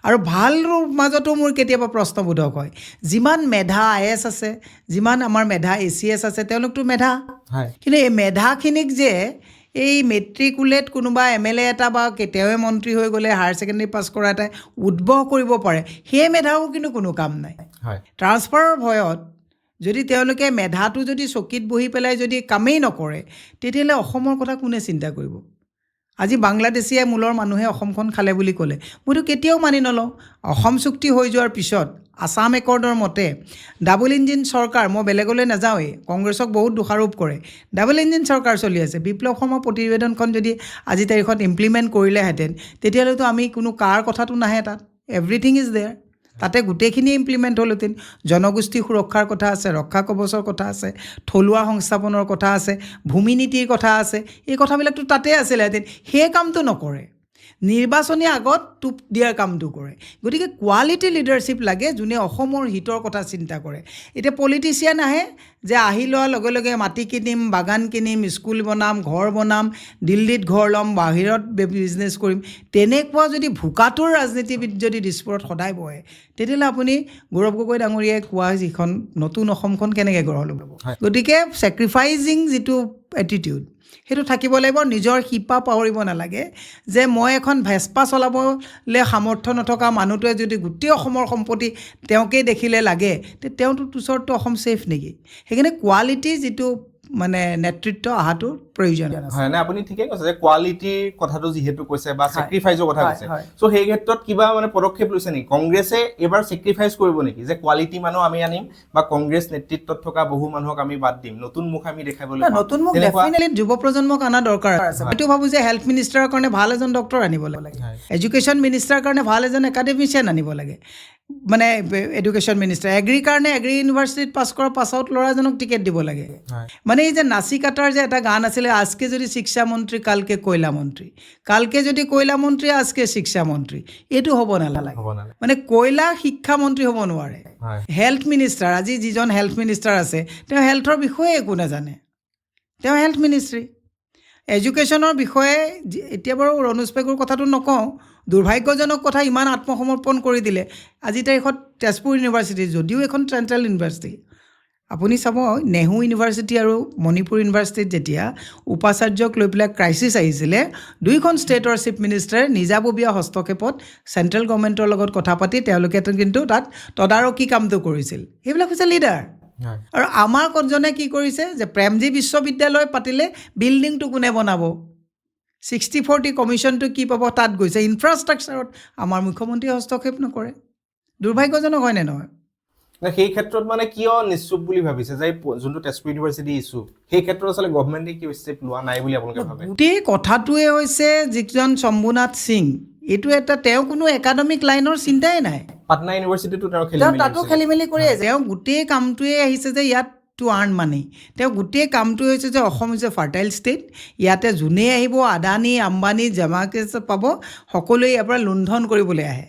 আৰু ভাল মাজতো মোৰ কেতিয়াবা প্ৰশ্নবোধক হয়, যিমান মেধা IAS আছে, যিমান আমাৰ মেধা ACS আছে, তেওঁলোকতো মেধা, কিন্তু এই মেধাখিনিক যে এই মেট্ৰিকুলেট কোনোবা MLA এটা বা তেওঁৱে মন্ত্ৰী হৈ গ'লে হায়াৰ ছেকেণ্ডেৰী পাছ কৰা এটাই উদ্ভৱ কৰিব পাৰে, সেই মেধাও কিন্তু কোনো কাম নাই। ট্ৰান্সফাৰৰ ভয়ত যদি তেওঁলোকে মেধাটো যদি চকীত বহি পেলাই যদি কামেই নকৰে, তেতিয়াহ'লে অসমৰ কথা কোনে চিন্তা কৰিব? আজি বাংলাদেশীয়ে মূলৰ মানুহে অসমখন খালে বুলি ক'লে মইতো কেতিয়াও মানি নলওঁ। অসম চুক্তি হৈ যোৱাৰ পিছত আছাম একৰ্ডৰ মতে ডাবল ইঞ্জিন চৰকাৰ, মই বেলেগলৈ নাযাওঁৱেই, কংগ্ৰেছক বহুত দোষাৰোপ কৰে, ডাবল ইঞ্জিন চৰকাৰ চলি আছে। বিপ্লৱ শৰ্মা প্ৰতিবেদনখন যদি আজি তাৰিখত ইমপ্লিমেণ্ট কৰিলেহেঁতেন, তেতিয়াহ'লেতো আমি কোনো কাৰ কথাটো নাহে তাত, এভৰিথিং ইজ দেয়াৰ, তাতে গোটেইখিনি ইমপ্লিমেণ্ট হ'লহেঁতেন। জনগোষ্ঠী সুৰক্ষাৰ কথা আছে, ৰক্ষা কৱচৰ কথা আছে, থলুৱা সংস্থাপনৰ কথা আছে, ভূমি নীতিৰ কথা আছে, এই কথাবিলাকতো তাতে আছিলেহেঁতেন। সেই কামটো নকৰে। নিৰ্বাচনী আগত টোপ দিয়াৰ কামটো কৰে গতিকে কোৱালিটি লিডাৰশ্বিপ লাগে যোনে অসমৰ হিতৰ কথা চিন্তা কৰে এতিয়া পলিটিচিয়ান আহে যে আহি লোৱাৰ লগে লগে মাটি কিনিম বাগান কিনিম স্কুল বনাম ঘৰ বনাম দিল্লীত ঘৰ ল'ম বাহিৰত বিজনেছ কৰিম তেনেকুৱা যদি ভোকাটোৰ ৰাজনীতিবিদ যদি দিছপুৰত সদায় বহে তেতিয়াহ'লে আপুনি গৌৰৱ গগৈ ডাঙৰীয়াই কোৱা যিখন নতুন অসমখন কেনেকৈ গঢ় ল'ব গতিকে ছেক্ৰিফাইজিং যিটো এটিটিউড সেইটো থাকিব লাগিব নিজৰ শিপা পাহৰিব নালাগে যে মই এখন ভেস্পা চলাবলৈ সামৰ্থ্য নথকা মানুহটোৱে যদি গোটেই অসমৰ সম্পত্তি তেওঁকেই দেখিলে লাগে তেওঁতো ওচৰততো অসম ছেফ নেকি সেইকাৰণে কোৱালিটি যিটো মানে নেতৃত্ব অহাটো প্ৰয়োজন হয় নে আপুনি ঠিকে কৈছে যে কোৱালিটিৰ কথাটো যিহেতু কৈছে বা ছেক্ৰিফাইজৰ কথা কৈছে সো সেই ক্ষেত্ৰত কিবা মানে পদক্ষেপ লৈছে নেকি কংগ্ৰেছে এবাৰ ছেক্ৰিফাইজ কৰিব নেকি যে কোৱালিটি মানুহ আমি আনিম বা কংগ্ৰেছ নেতৃত্বত থকা বহু মানুহক আমি বাদ দিম নতুন মুখ আমি দেখাবলৈ নতুন মুখ ডেফিনেটলি যুৱ প্ৰজন্মক অনা দৰকাৰ আছে মইতো ভাবোঁ যে হেল্থ মিনিষ্টাৰৰ কাৰণে ভাল এজন ডক্টৰ আনিব লাগে এডুকেশ্যন মিনিষ্টাৰৰ কাৰণে ভাল এজন একাডেমিচিয়ান আনিব লাগে মানে এডুকেশ্যন মিনিষ্টাৰ এগ্ৰিৰ কাৰণে এগ্ৰি ইউনিভাৰ্চিটিত পাছ কৰাৰ পাছত ল'ৰাজনক টিকেট দিব লাগে মানে এই যে নাচিকাটাৰ যে এটা গান আছিলে আজকে যদি শিক্ষা মন্ত্ৰী কালকে কয়লা মন্ত্ৰী কালকে যদি কয়লা মন্ত্ৰী আজকে শিক্ষা মন্ত্ৰী এইটো হ'ব নালাগে মানে কয়লা শিক্ষা মন্ত্ৰী হ'ব নোৱাৰে হেল্থ মিনিষ্টাৰ আজি যিজন হেল্থ মিনিষ্টাৰ আছে তেওঁ হেল্থৰ বিষয়ে একো নাজানে তেওঁ হেল্থ মিনিষ্ট্ৰী এডুকেশ্যনৰ বিষয়ে এতিয়া বাৰু ৰণোজ পেগুৰ কথাটো নকওঁ দুৰ্ভাগ্যজনক কথা ইমান আত্মসমৰ্পণ কৰি দিলে আজি তাৰিখত তেজপুৰ ইউনিভাৰ্চিটি যদিও এখন চেণ্ট্ৰেল ইউনিভাৰ্চিটি আপুনি চাব নেহৰু ইউনিভাৰ্চিটি আৰু মণিপুৰ ইউনিভাৰ্চিটিত যেতিয়া উপাচাৰ্যক লৈ পেলাই ক্ৰাইচিছ আহিছিলে দুইখন ষ্টেটৰ চিফ মিনিষ্টাৰে নিজাববীয়া হস্তক্ষেপত চেণ্ট্ৰেল গভৰ্ণমেণ্টৰ লগত কথা পাতি তেওঁলোকে কিন্তু তাত তদাৰকী কামটো কৰিছিল সেইবিলাক হৈছে লিডাৰ আৰু আমাৰ কনজনে কি কৰিছে যে প্ৰেমজী বিশ্ববিদ্যালয় পাতিলে বিল্ডিংটো কোনে বনাব 60-40 কমিশ্যনটো কি পাব তাত গৈছে ইনফ্ৰাষ্ট্ৰাকচাৰত আমাৰ মুখ্যমন্ত্ৰীয়ে হস্তক্ষেপ নকৰে দুৰ্ভাগ্যজনক হয়নে নহয় সেই ক্ষেত্ৰত মানে কিয় নিশ্চুপ বুলি ভাবিছে যে যোনটো তেজপুৰ ইউনিভাৰ্চিটি ইছ্যু সেই ক্ষেত্ৰত আচলতে গভৰ্ণমেণ্টে কি ষ্টেপ লোৱা নাই বুলি আপোনালোকে ভাবে গোটেই কথাটোৱে হৈছে যিজন শম্ভুনাথ সিং এইটো এটা তেওঁ কোনো একাডেমিক লাইনৰ চিন্তাই নাই পাটনা ইউনিভাৰ্চিটিটো তাতো খেলি মেলি কৰি আছে তেওঁ গোটেই কামটোৱে আহিছে যে ইয়াত টু আৰ্ণ মানি তেওঁ গোটেই কামটো হৈছে যে অসম হৈছে ফাৰ্টাইল ষ্টেট ইয়াতে যোনে আহিব আদানী আম্বানী জমাকেছ পাব সকলোৱে ইয়াৰ পৰা লুণ্ঠন কৰিবলৈ আহে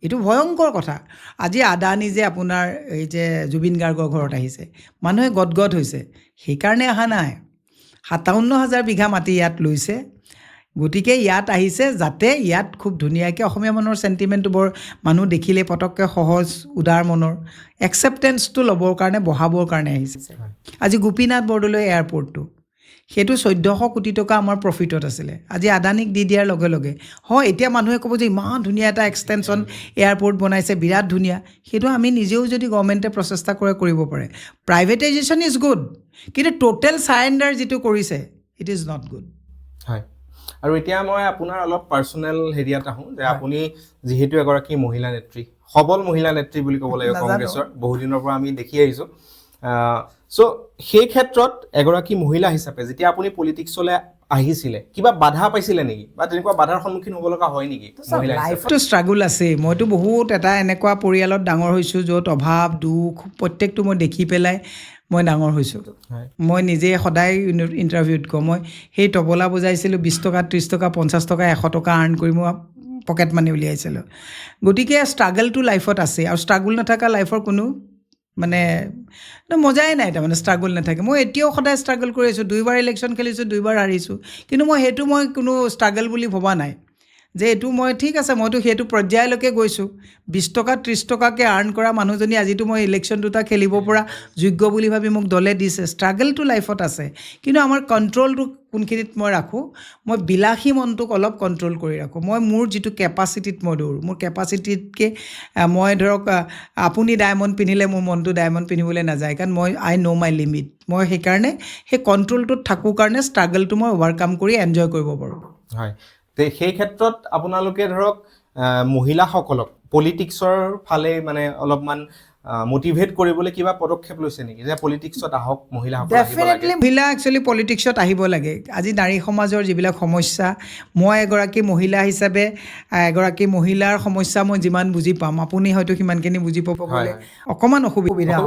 এইটো ভয়ংকৰ কথা আজি আদানী যে আপোনাৰ এই যে জুবিন গাৰ্গৰ ঘৰত আহিছে মানুহে গদগদ হৈছে সেইকাৰণে অহা নাই 57,000 বিঘা মাটি ইয়াত লৈছে গতিকে ইয়াত আহিছে যাতে ইয়াত খুব ধুনীয়াকৈ অসমীয়া মানুহৰ চেণ্টিমেণ্টটো বৰ মানুহ দেখিলে পটককৈ সহজ উদাৰ মনৰ একচেপ্টেঞ্চটো ল'বৰ কাৰণে বঢ়াবৰ কাৰণে আহিছে আজি গোপীনাথ বৰদলৈ এয়াৰপৰ্টটো সেইটো 1400 কোটি টকা আমাৰ প্ৰফিটত আছিলে আজি আদানীক দি দিয়াৰ লগে লগে হয় এতিয়া মানুহে ক'ব যে ইমান ধুনীয়া এটা এক্সটেনশ্যন এয়াৰপৰ্ট বনাইছে বিৰাট ধুনীয়া সেইটো আমি নিজেও যদি গভৰ্ণমেণ্টে প্ৰচেষ্টা কৰে কৰিব পাৰে প্ৰাইভেটাইজেশ্যন ইজ গুড কিন্তু টোটেল চাৰেণ্ডাৰ যিটো কৰিছে ইট ইজ নট গুড হয় আৰু এতিয়া মই আপোনাৰ অলপ পাৰ্চনেল হেৰিয়াত আহোঁ যে আপুনি যিহেতু এগৰাকী মহিলা নেত্ৰী সবল মহিলা নেত্ৰী বুলি ক'ব লাগিব কংগ্ৰেছৰ বহুদিনৰ পৰা আমি দেখি আহিছোঁ চ' সেই ক্ষেত্ৰত এগৰাকী মহিলা হিচাপে যেতিয়া আপুনি পলিটিক্সলৈ আহিছিলে কিবা বাধা পাইছিলে নেকি বা তেনেকুৱা বাধাৰ সন্মুখীন হ'ব লগা হয় নেকি লাইফটো ষ্ট্ৰাগল আছে মইতো বহুত এটা এনেকুৱা পৰিয়ালত ডাঙৰ হৈছোঁ য'ত অভাৱ দুখ প্ৰত্যেকটো মই দেখি পেলাই মই ডাঙৰ হৈছোঁ মই নিজে সদায় ইণ্টাৰভিউত কওঁ মই সেই তবলা বজাইছিলোঁ 20 টকা 30 টকা 50 টকা 100 টকা আৰ্ণ কৰি মই পকেট মানি উলিয়াইছিলোঁ গতিকে ষ্ট্ৰাগলটো লাইফত আছে আৰু ষ্ট্ৰাগল নাথাকা লাইফৰ কোনো মানে মজাই নাই তাৰমানে ষ্ট্ৰাগল নাথাকে মই এতিয়াও সদায় ষ্ট্ৰাগল কৰি আছোঁ 2বাৰ ইলেকশ্যন খেলিছোঁ 2বাৰ হাৰিছোঁ কিন্তু মই সেইটো মই কোনো ষ্ট্ৰাগল বুলি ভবা নাই যে এইটো মই ঠিক আছে মইতো সেইটো পৰ্যায়লৈকে গৈছোঁ 20 টকা 30 টকাকৈ আৰ্ণ কৰা মানুহজনী আজিতো মই ইলেকশ্যন দুটা খেলিব পৰা যোগ্য বুলি ভাবি মোক দলে দিছে ষ্ট্ৰাগলটো লাইফত আছে কিন্তু আমাৰ কণ্ট্ৰলটো কোনখিনিত মই ৰাখোঁ মই বিলাসী মনটোক অলপ কণ্ট্ৰল কৰি ৰাখোঁ মই মোৰ যিটো কেপাচিটিত মই দৌৰোঁ মোৰ কেপাচিটিতকৈ মই ধৰক আপুনি ডায়মণ্ড পিন্ধিলে মোৰ মনটো ডায়মণ্ড পিন্ধিবলৈ নাযায় কাৰণ মই আই ন' মাই লিমিট মই সেইকাৰণে সেই কণ্ট্ৰলটোত থাকোঁ কাৰণে ষ্ট্ৰাগলটো মই অভাৰকাম কৰি এনজয় কৰিব পাৰোঁ হয় সেই ক্ষেত্ৰত আপোনালোকে ধৰক মহিলাসকলক পলিটিক্সৰ ফালে মানে অলপমান মটিভেট কৰিবলৈ কিবা পদক্ষেপ লৈছে নেকি যে পলিটিক্সত আহক মহিলাসকল আহিব লাগে ডেফিনেটলি মহিলা একচুৱেলি পলিটিক্সত আহিব লাগে আজি নাৰী সমাজৰ যিবিলাক সমস্যা মই এগৰাকী মহিলা হিচাপে এগৰাকী মহিলাৰ সমস্যা মই যিমান বুজি পাম আপুনি হয়তো সিমানখিনি বুজি পাব গ'লে অকণমান অসুবিধা হ'ব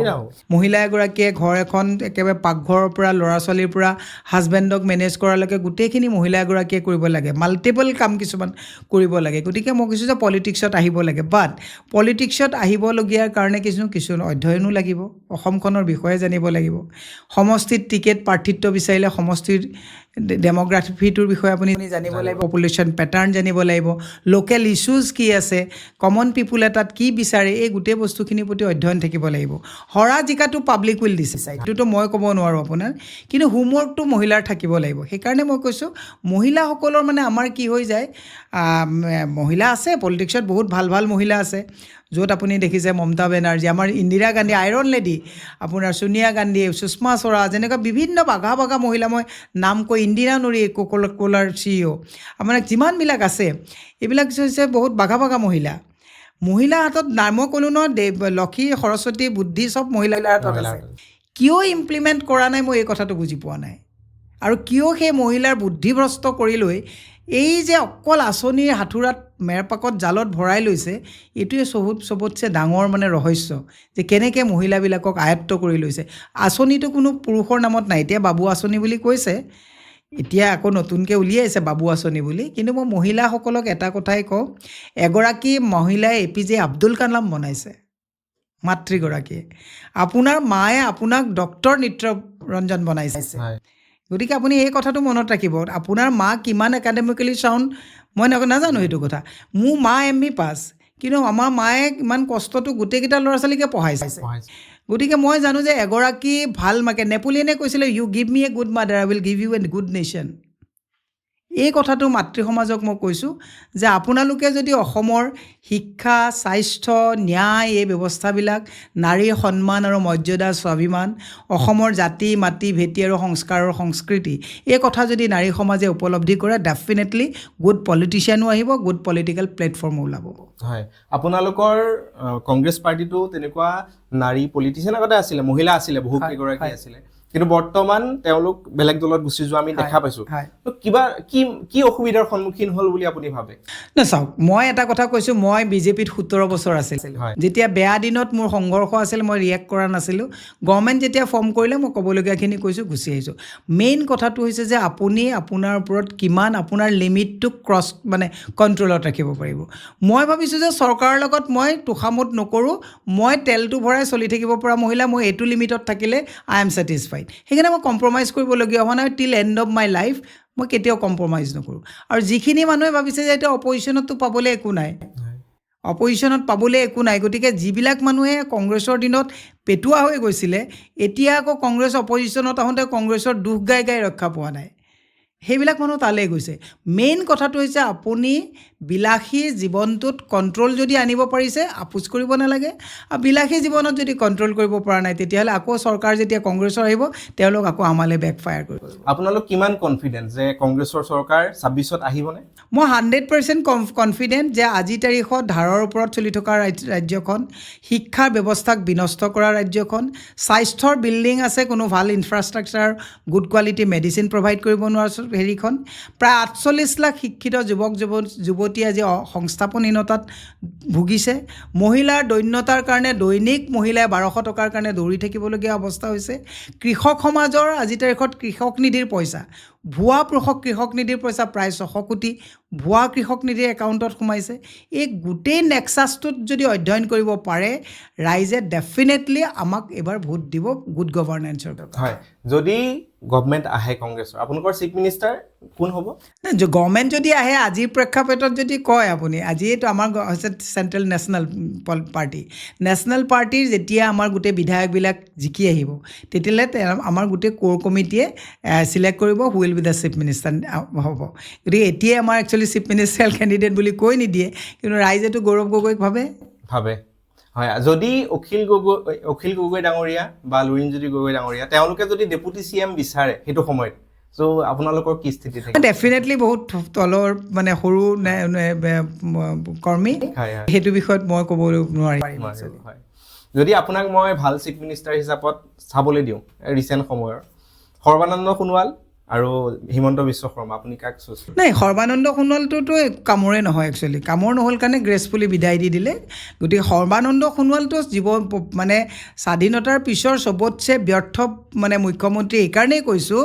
মহিলা এগৰাকীয়ে ঘৰ এখন একেবাৰে পাকঘৰৰ পৰা ল'ৰা ছোৱালীৰ পৰা হাজবেণ্ডক মেনেজ কৰালৈকে গোটেইখিনি মহিলা এগৰাকীয়ে কৰিব লাগে মাল্টিপল কাম কিছুমান কৰিব লাগে গতিকে মই কৈছোঁ যে পলিটিক্সত আহিব লাগে বাট পলিটিক্সত আহিবলগীয়াৰ কাৰণে কিছু অধ্যয়নো লাগিব অসমখনৰ বিষয়ে জানিব লাগিব সমষ্টিত টিকেট প্ৰাৰ্থিত্ব বিচাৰিলে সমষ্টিৰ ডেম'গ্ৰাফিটোৰ বিষয়ে আপুনি জানিব লাগিব পপুলেশ্যন পেটাৰ্ণ জানিব লাগিব লোকেল ইছ্যুজ কি আছে কমন পিপুল এটাত কি বিচাৰে এই গোটেই বস্তুখিনিৰ প্ৰতি অধ্যয়ন থাকিব লাগিব হৰা জিকাটো পাব্লিক উইল ডিচাইড এইটোতো মই ক'ব নোৱাৰোঁ আপোনাৰ কিন্তু হোমৱৰ্কটো মহিলাৰ থাকিব লাগিব সেইকাৰণে মই কৈছোঁ মহিলাসকলৰ মানে আমাৰ কি হৈ যায় মহিলা আছে পলিটিক্সত বহুত ভাল ভাল মহিলা আছে য'ত আপুনি দেখিছে মমতা বেনাৰ্জী আমাৰ ইন্দিৰা গান্ধী আইৰণ লেডি আপোনাৰ সোনিয়া গান্ধী সুষমা স্বৰাজ এনেকুৱা বিভিন্ন বাঘা বাঘা মহিলা মই নাম কৈ ইন্দিৰা নুৰী কোকোলাৰ CEO আপোনাৰ যিমানবিলাক আছে এইবিলাক হৈছে বহুত বাঘা বাঘা মহিলা হাতত মই ক'লোঁ ন লক্ষী সৰস্বতী বুদ্ধি চব মহিলাৰ হাতত আছে কিয় ইমপ্লিমেণ্ট কৰা নাই মই এই কথাটো বুজি পোৱা নাই আৰু কিয় সেই মহিলাৰ বুদ্ধিভ্ৰষ্ট কৰি লৈ এই যে অকল আঁচনিৰ হাথোৰাত মেৰপাকত জালত ভৰাই লৈছে এইটোৱে চবতছে ডাঙৰ মানে ৰহস্য যে কেনেকৈ মহিলাবিলাকক আয়ত্ব কৰি লৈছে আঁচনিটো কোনো পুৰুষৰ নামত নাই এতিয়া বাবু আঁচনি বুলি কৈছে এতিয়া আকৌ নতুনকৈ উলিয়াইছে বাবু আঁচনি বুলি কিন্তু মই মহিলাসকলক এটা কথাই কওঁ এগৰাকী মহিলাই APJ আব্দুল কালাম বনাইছে মাতৃগৰাকীয়ে আপোনাৰ মায়ে আপোনাক ডক্টৰ নিত্যৰঞ্জন বনাইছে গতিকে আপুনি এই কথাটো মনত ৰাখিব আপোনাৰ মা কিমান একাডেমিকেলি চাউণ্ড মই নাজানো সেইটো কথা মোৰ মা ME পাছ কিন্তু আমাৰ মায়ে ইমান কষ্টটো গোটেইকেইটা ল'ৰা ছোৱালীকে পঢ়াইছে গতিকে মই জানো যে এগৰাকী ভাল মাকে নেপোলিয়নে কৈছিলে you give me a good mother I will give you a good nation এই কথাটো মাতৃ সমাজক মই কৈছোঁ যে আপোনালোকে যদি অসমৰ শিক্ষা স্বাস্থ্য ন্যায় এই ব্যৱস্থাবিলাক নাৰীৰ সন্মান আৰু মৰ্যাদা স্বাভিমান অসমৰ জাতি মাটি ভেটি আৰু সংস্কাৰৰ সংস্কৃতি এই কথা যদি নাৰী সমাজে উপলব্ধি কৰে ডেফিনেটলি গুড পলিটিচিয়ানো আহিব গুড পলিটিকেল প্লেটফৰ্মো ওলাব হয় আপোনালোকৰ কংগ্ৰেছ পাৰ্টিটো তেনেকুৱা নাৰী পলিটিচিয়ান আগতে আছিলে মহিলা আছিলে বহুত কেইগৰাকী আছিলে কিন্তু বৰ্তমান তেওঁলোক বেলেগ দলত গুচি যোৱা আমি দেখা পাইছোঁ কিবা কি অসুবিধাৰ সন্মুখীন হ'ল বুলি আপুনি ভাবে না চাওক মই এটা কথা কৈছোঁ মই বিজেপিত 17 বছৰ আছিলোঁ যেতিয়া বেয়া দিনত মোৰ সংঘৰ্ষ আছিল মই ৰিয়েক্ট কৰা নাছিলোঁ গভৰ্ণমেণ্ট যেতিয়া ফৰ্ম কৰিলে মই ক'বলগীয়াখিনি কৈছোঁ গুচি আহিছোঁ মেইন কথাটো হৈছে যে আপুনি আপোনাৰ ওপৰত কিমান আপোনাৰ লিমিটটো ক্ৰছ মানে কণ্ট্ৰলত ৰাখিব পাৰিব মই ভাবিছোঁ যে চৰকাৰৰ লগত মই তোষামোদ নকৰোঁ মই তেলটো ভৰাই চলি থাকিব পৰা মহিলা মই এইটো লিমিটত থাকিলে আই এম ছেটিছফাইড সেইকাৰণে মই কম্প্ৰমাইজ কৰিবলগীয়া হোৱা নাই টিল এণ্ড অফ মাই লাইফ মই কেতিয়াও কম্প্ৰমাইজ নকৰোঁ আৰু যিখিনি মানুহে ভাবিছে যে এতিয়া অপজিশ্যনততো পাবলৈ একো নাই অপজিশ্যনত পাবলৈ একো নাই গতিকে যিবিলাক মানুহে কংগ্ৰেছৰ দিনত পেটুৱা হৈ গৈছিলে এতিয়া আকৌ কংগ্ৰেছ অপজিশ্যনত আহোঁতে কংগ্ৰেছৰ দুখ গাই ৰক্ষা পোৱা নাই সেইবিলাক মানুহ তালৈ গৈছে মেইন কথাটো হৈছে আপুনি বিলাসী জীৱনটোত কণ্ট্ৰল যদি আনিব পাৰিছে আপোচ কৰিব নালাগে আৰু বিলাসী জীৱনত যদি কণ্ট্ৰল কৰিব পৰা নাই তেতিয়াহ'লে আকৌ চৰকাৰ যেতিয়া কংগ্ৰেছৰ আহিব তেওঁলোক আকৌ আমালৈ বেকফায়াৰ কৰিব আপোনালোক কিমান কনফিডেন্ট যে কংগ্ৰেছৰ চৰকাৰ 26ত আহিবনে মই 100% কনফিডেণ্ট যে আজিৰ তাৰিখত ধাৰৰ ওপৰত চলি থকা ৰাজ্যখন শিক্ষাৰ ব্যৱস্থাক বিনষ্ট কৰা ৰাজ্যখন স্বাস্থ্যৰ বিল্ডিং আছে কোনো ভাল infrastructure good quality medicine provide কৰিব নোৱাৰা হেৰিখন প্ৰায় 48 লাখ শিক্ষিত যুৱতী আজি সংস্থাপনহীনতাত ভুগিছে মহিলাৰ দৈন্যতাৰ কাৰণে দৈনিক মহিলাই 1200 টকাৰ কাৰণে দৌৰি থাকিবলগীয়া অৱস্থা হৈছে কৃষক সমাজৰ আজিৰ তাৰিখত কৃষক নিধিৰ পইচা ভুৱা কৃষক নিধিৰ পইচা প্ৰায় 600 কোটি ভুৱা কৃষক নিধিৰ একাউণ্টত সোমাইছে এই গোটেই নেক্সাছটোত যদি অধ্যয়ন কৰিব পাৰে ৰাইজে ডেফিনেটলি আমাক এবাৰ ভোট দিব গুড গভৰ্নেন্সৰ হয় যদি গভৰ্ণমেণ্ট আহে কংগ্ৰেছৰ আপোনালোকৰ চিফ মিনিষ্টাৰ কোন হ'ব গভৰ্ণমেণ্ট যদি আহে আজিৰ প্ৰেক্ষাপটত যদি কয় আপুনি আজিতো আমাৰ হৈছে চেণ্ট্ৰেল নেশ্যনেল পাৰ্টিৰ যেতিয়া আমাৰ গোটেই বিধায়কবিলাক জিকি আহিব তেতিয়াহ'লে আমাৰ গোটেই কোৰ কমিটিয়ে চিলেক্ট কৰিব who will be the chief minister হ'ব গতিকে এতিয়াই আমাৰ একচুৱেলি চিফ মিনিষ্টাৰ কেণ্ডিডেট বুলি কৈ নিদিয়ে কিন্তু ৰাইজেতো গৌৰৱ গগৈক ভাবে হয় যদি অখিল গগৈ ডাঙৰীয়া বা লুৰিণজ্যোতি গগৈ ডাঙৰীয়া তেওঁলোকে যদি ডেপুটি CM বিচাৰে সেইটো সময়ত চ' আপোনালোকৰ কি স্থিতি থাকে ডেফিনেটলি বহুত তলৰ মানে সৰু কৰ্মী সেইটো বিষয়ত মই ক'ব নোৱাৰিম যদি আপোনাক মই ভাল চিফ মিনিষ্টাৰ হিচাপত চাবলৈ দিওঁ ৰিচেণ্ট সময়ৰ সৰ্বানন্দ সোণোৱাল আৰু হিমন্ত বিশ্ব শৰ্মা আপুনি কাক চুজ কৰিব নাই সৰ্বানন্দ সোণোৱালটোতো কামৰে নহয় একচুৱেলি কামৰ নহ'ল কাৰণে গ্ৰেছফুলি বিদায় দি দিলে গতিকে সৰ্বানন্দ সোণোৱালটো মানে স্বাধীনতাৰ পিছৰ চবতছে ব্যৰ্থ মানে মুখ্যমন্ত্ৰী এইকাৰণেই কৈছোঁ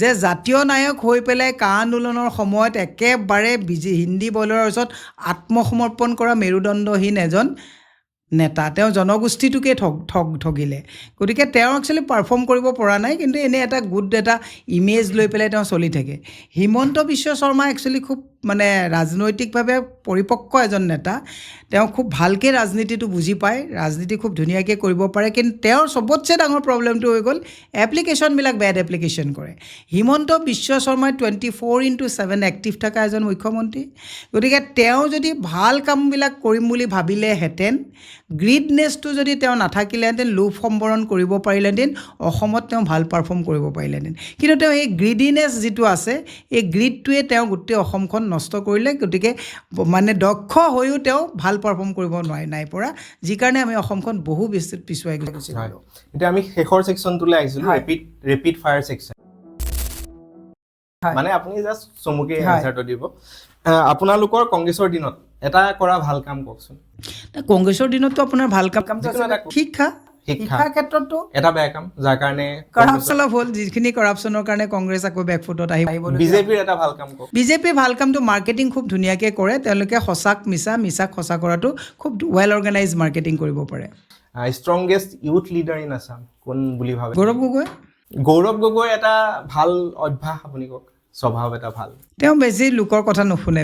যে জাতীয় নায়ক হৈ পেলাই কা আন্দোলনৰ সময়ত একেবাৰে হিন্দী বইলাৰৰ ওচৰত আত্মসমৰ্পণ কৰা মেৰুদণ্ডহীন এজন নেতা তেওঁ জনগোষ্ঠীটোকে ঠগিলে গতিকে তেওঁ একচুৱেলি পাৰফৰ্ম কৰিব পৰা নাই কিন্তু এনে এটা গুড এটা ইমেজ লৈ পেলাই তেওঁ চলি থাকে হিমন্ত বিশ্ব শৰ্মা একচুৱেলি খুব মানে ৰাজনৈতিকভাৱে পৰিপক্ক এজন নেতা তেওঁ খুব ভালকৈ ৰাজনীতিটো বুজি পায় ৰাজনীতি খুব ধুনীয়াকৈ কৰিব পাৰে কিন্তু তেওঁৰ চবতছে ডাঙৰ প্ৰব্লেমটো হৈ গ'ল এপ্লিকেশ্যনবিলাক বেড এপ্লিকেশ্যন কৰে হিমন্ত বিশ্ব শৰ্মাই 24/7 এক্টিভ থকা এজন মুখ্যমন্ত্ৰী গতিকে তেওঁ যদি ভাল কামবিলাক কৰিম বুলি ভাবিলেহেঁতেন গ্ৰীডনেছটো যদি তেওঁ নাথাকিলেহেঁতেন লোভ সম্বৰণ কৰিব পাৰিলেহেঁতেন অসমত তেওঁ ভাল পাৰফৰ্ম কৰিব পাৰিলেহেঁতেন কিন্তু তেওঁ এই গ্ৰীডিনেছ যিটো আছে এই গ্ৰীডটোৱে তেওঁ গোটেই অসমখন নষ্ট কৰিলে গতিকে মানে দক্ষ হৈও তেওঁ ভাল পাৰফৰ্ম কৰিব নাই পৰা যি কাৰণে আমি অসমখন বহু বেছি পিছুৱাই গৈছে এতিয়া আমি শেষৰ ছেকশ্যনটোলৈ আহিছিলোঁ ৰেপিড ফায়াৰ ছেকশ্যন মানে আপুনি জাষ্ট চমুকৈ এনচাৰটো দিব আপোনালোকৰ কংগ্ৰেছৰ দিনত এটা কৰা ভাল কাম কওকচোন কংগ্ৰেছৰ দিনততো আপোনাৰ ভাল কাম শিক্ষাৰ ক্ষেত্ৰতো এটা বেয়া কাম যাৰ কাৰণে কৰাপশ্যন হ'ল যিখিনি কৰাপশ্যনৰ কাৰণে কংগ্ৰেছ আকৌ বেকফুটত আহিব বিজেপিৰ এটা ভাল কাম কওক বিজেপিৰ ভাল কামটো মাৰ্কেটিং খুব ধুনীয়াকৈ কৰে তেওঁলোকে সঁচাক মিছাক সঁচা কৰাটো খুব ৱেল অৰ্গেনাইজ মাৰ্কেটিং কৰিব পাৰে strongest youth leader in Assam কোন বুলি ভাবে গৌৰৱ গগৈ এটা ভাল অভ্যাস আপুনি কওক স্বভাৱ এটা ভাল তেওঁ বেছি লোকৰ কথা নুশুনে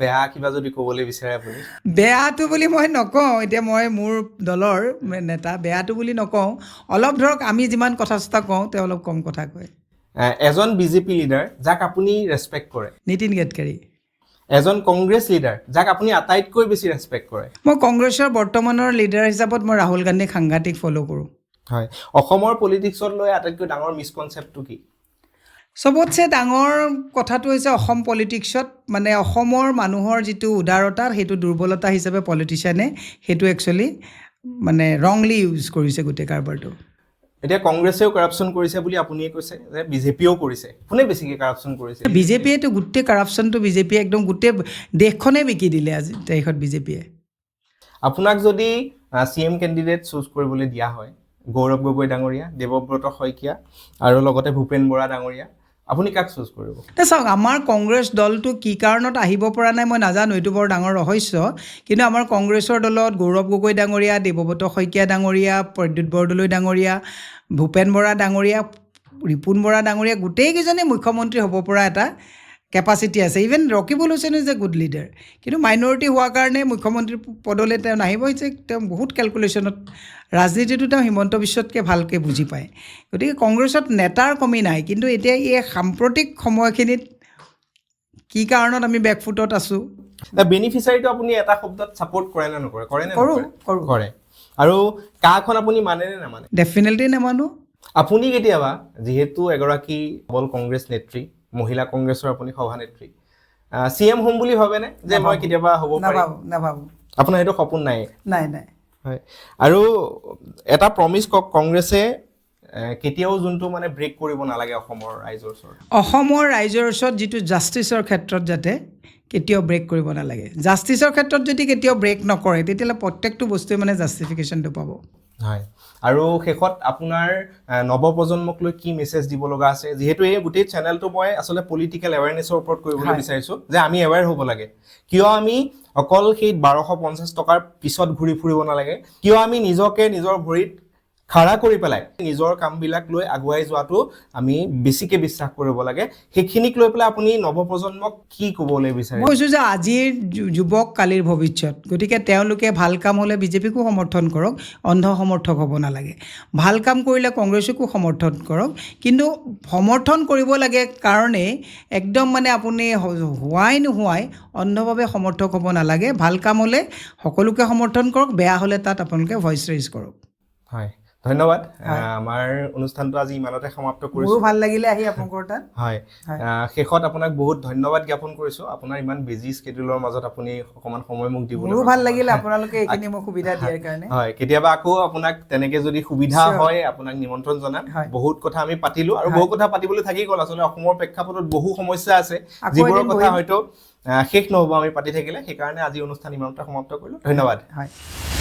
বেয়া কিবা যদি ক'বলৈ বিচাৰে আপুনি বেয়াটো বুলি মই নকওঁ এতিয়া মই মোৰ দলৰ নেতা বেয়াটো বুলি নকওঁ অলপ ধৰক আমি যিমান কথা চথা কওঁ তেওঁ অলপ কম কথা কয় এজন বিজেপি লিডাৰ যাক আপুনি ৰেচপেক্ট কৰে নীতিন গাডকাৰী এজন কংগ্ৰেছ লিডাৰ যাক আপুনি আটাইতকৈ বেছি ৰেচপেক্ট কৰে মই কংগ্ৰেছৰ বৰ্তমানৰ লিডাৰ হিচাপত মই ৰাহুল গান্ধীক সাংঘাতিক ফ'ল' কৰোঁ হয় অসমৰ পলিটিক্সত লৈ আটাইতকৈ ডাঙৰ মিছকনচেপ্টটো কি চবতছে ডাঙৰ কথাটো হৈছে অসম পলিটিক্সত মানে অসমৰ মানুহৰ যিটো উদাৰতা সেইটো দুৰ্বলতা হিচাপে পলিটিচিয়ানে সেইটো একচুৱেলি মানে ৰংলি ইউজ কৰিছে গোটেই কাৰবাৰটো এতিয়া কংগ্ৰেছেও কৰাপশ্যন কৰিছে বুলি আপুনিয়ে কৈছে যে বিজেপিও কৰিছে কোনে বেছিকৈ কৰাপশ্যন কৰিছে বিজেপিয়েতো গোটেই কৰাপশ্যনটো বিজেপিয়ে একদম গোটেই দেশখনেই বিকি দিলে আজি তাৰিখত বিজেপিয়ে আপোনাক যদি CM কেণ্ডিডেট চুজ কৰিবলৈ দিয়া হয় গৌৰৱ গগৈ ডাঙৰীয়া দেৱব্ৰত শইকীয়া আৰু লগতে ভূপেন বৰা ডাঙৰীয়া আপুনি কাক চুজ কৰিব চাওক আমাৰ কংগ্ৰেছ দলটো কি কাৰণত আহিব পৰা নাই মই নাজানো এইটো বৰ ডাঙৰ ৰহস্য কিন্তু আমাৰ কংগ্ৰেছৰ দলত গৌৰৱ গগৈ ডাঙৰীয়া দেৱব্ৰত শইকীয়া ডাঙৰীয়া প্ৰদ্যুৎ বৰদলৈ ডাঙৰীয়া ভূপেন বৰা ডাঙৰীয়া ৰিপুণ বৰা ডাঙৰীয়া গোটেইকেইজনে মুখ্যমন্ত্ৰী হ'ব পৰা এটা কেপাচিটি আছে even Rakibul Hussain is a good leader কিন্তু মাইনৰিটি হোৱাৰ কাৰণে মুখ্যমন্ত্ৰী পদলৈ তেওঁ নাহিব হৈছে তেওঁ বহুত কেলকুলেশ্যনত ৰাজনীতিটো তেওঁ হিমন্ত বিশ্বতকৈ ভালকৈ বুজি পায় গতিকে কংগ্ৰেছত নেতাৰ কমি নাই কিন্তু এতিয়া এই সাম্প্ৰতিক সময়খিনিত কি কাৰণত আমি বেকফুটত আছোঁ বেনিফিচাৰীটো আপুনি এটা শব্দত ছাপোৰ্ট কৰে নে নকৰে কৰে আৰু কাখন আপুনি মানে নে নামানে ডেফিনেটলি নামানো আপুনি কেতিয়াবা যিহেতু এগৰাকী সবল কংগ্ৰেছ নেত্ৰী মহিলা কংগ্ৰেছৰ আপুনি সভানেত্ৰী CM হ'ম বুলি ভাবেনে যে মই কেতিয়াবা হ'ব পাৰিম নাভাবোঁ আপোনাৰ সেইটো সপোন নাই হয় আৰু এটা প্ৰমিছ কংগ্ৰেছে কেতিয়াও যোনটো মানে ব্ৰেক কৰিব নালাগে অসমৰ ৰাইজৰ ওচৰত যিটো জাষ্টিছৰ ক্ষেত্ৰত যাতে কেতিয়াও ব্ৰেক কৰিব নালাগে জাষ্টিছৰ ক্ষেত্ৰত যদি কেতিয়াও ব্ৰেক নকৰে তেতিয়াহ'লে প্ৰত্যেকটো বস্তুৱে মানে জাষ্টিফিকেশ্যনটো পাব হয় আৰু শেষত আপোনাৰ নৱপ্ৰজন্মক লৈ কি মেছেজ দিব লগা আছে যিহেতু এই গোটেই চেনেলটো মই আচলতে পলিটিকেল এৱেৰনেছৰ ওপৰত কৰিবলৈ বিচাৰিছোঁ যে আমি এৱেৰ হ'ব লাগে কিয় আমি অকল সেই 1250 টকাৰ পিছত ঘূৰি ফুৰিব নালাগে কিয় আমি নিজকে নিজৰ ভৰিত খাৰা কৰি পেলাই নিজৰ কামবিলাক লৈ আগুৱাই যোৱাটো আমি বেছিকৈ বিশ্বাস কৰিব লাগে সেইখিনিক লৈ পেলাই আপুনি নৱপ্ৰজন্মক কি ক'বলৈ বিচাৰে মই কৈছোঁ যে আজিৰ যুৱক কালিৰ ভৱিষ্যত গতিকে তেওঁলোকে ভাল কাম হ'লে বিজেপিকো সমৰ্থন কৰক অন্ধ সমৰ্থক হ'ব নালাগে ভাল কাম কৰিলে কংগ্ৰেছকো সমৰ্থন কৰক কিন্তু সমৰ্থন কৰিব লাগে কাৰণে একদম মানে আপুনি হোৱাই নোহোৱাই অন্ধভাৱে সমৰ্থক হ'ব নালাগে ভাল কাম হ'লে সকলোকে সমৰ্থন কৰক বেয়া হ'লে তাত আপোনালোকে ভইচ ৰেইজ কৰক হয় ধন্যবাদ আমাৰ অনুষ্ঠানটো আজি ইমানতে সমাপ্ত কৰিছো মোৰো ভাল লাগিলে আহি আপোনালোকৰ তাত হয় শেষত আপোনাক বহুত ধন্যবাদ জ্ঞাপন কৰিছো আপোনাৰ ইমান বিজি স্কেডিউলৰ মাজত আপুনি অকমান সময় মোক দিবলৈ মোৰো ভাল লাগিলে আপোনালোকে এইখিনি মোক সুবিধা দিয়াৰ কাৰণে হয় কেতিয়াবা আকৌ আপোনাক তেনেকে যদি সুবিধা হয় আপোনাক নিমন্ত্ৰণ জনাম বহুত কথা আমি পাতিলো আৰু বহু কথা পাতিবলৈ থাকি গ'ল আচলতে অসমৰ প্ৰেক্ষাপটত বহু সমস্যা আছে যিবোৰৰ কথা হয়তো শেষ নহ'ব আমি পাতি থাকিলে সেইকাৰণে আজি অনুষ্ঠান ইমানতে সমাপ্ত কৰিলো ধন্যবাদ হয়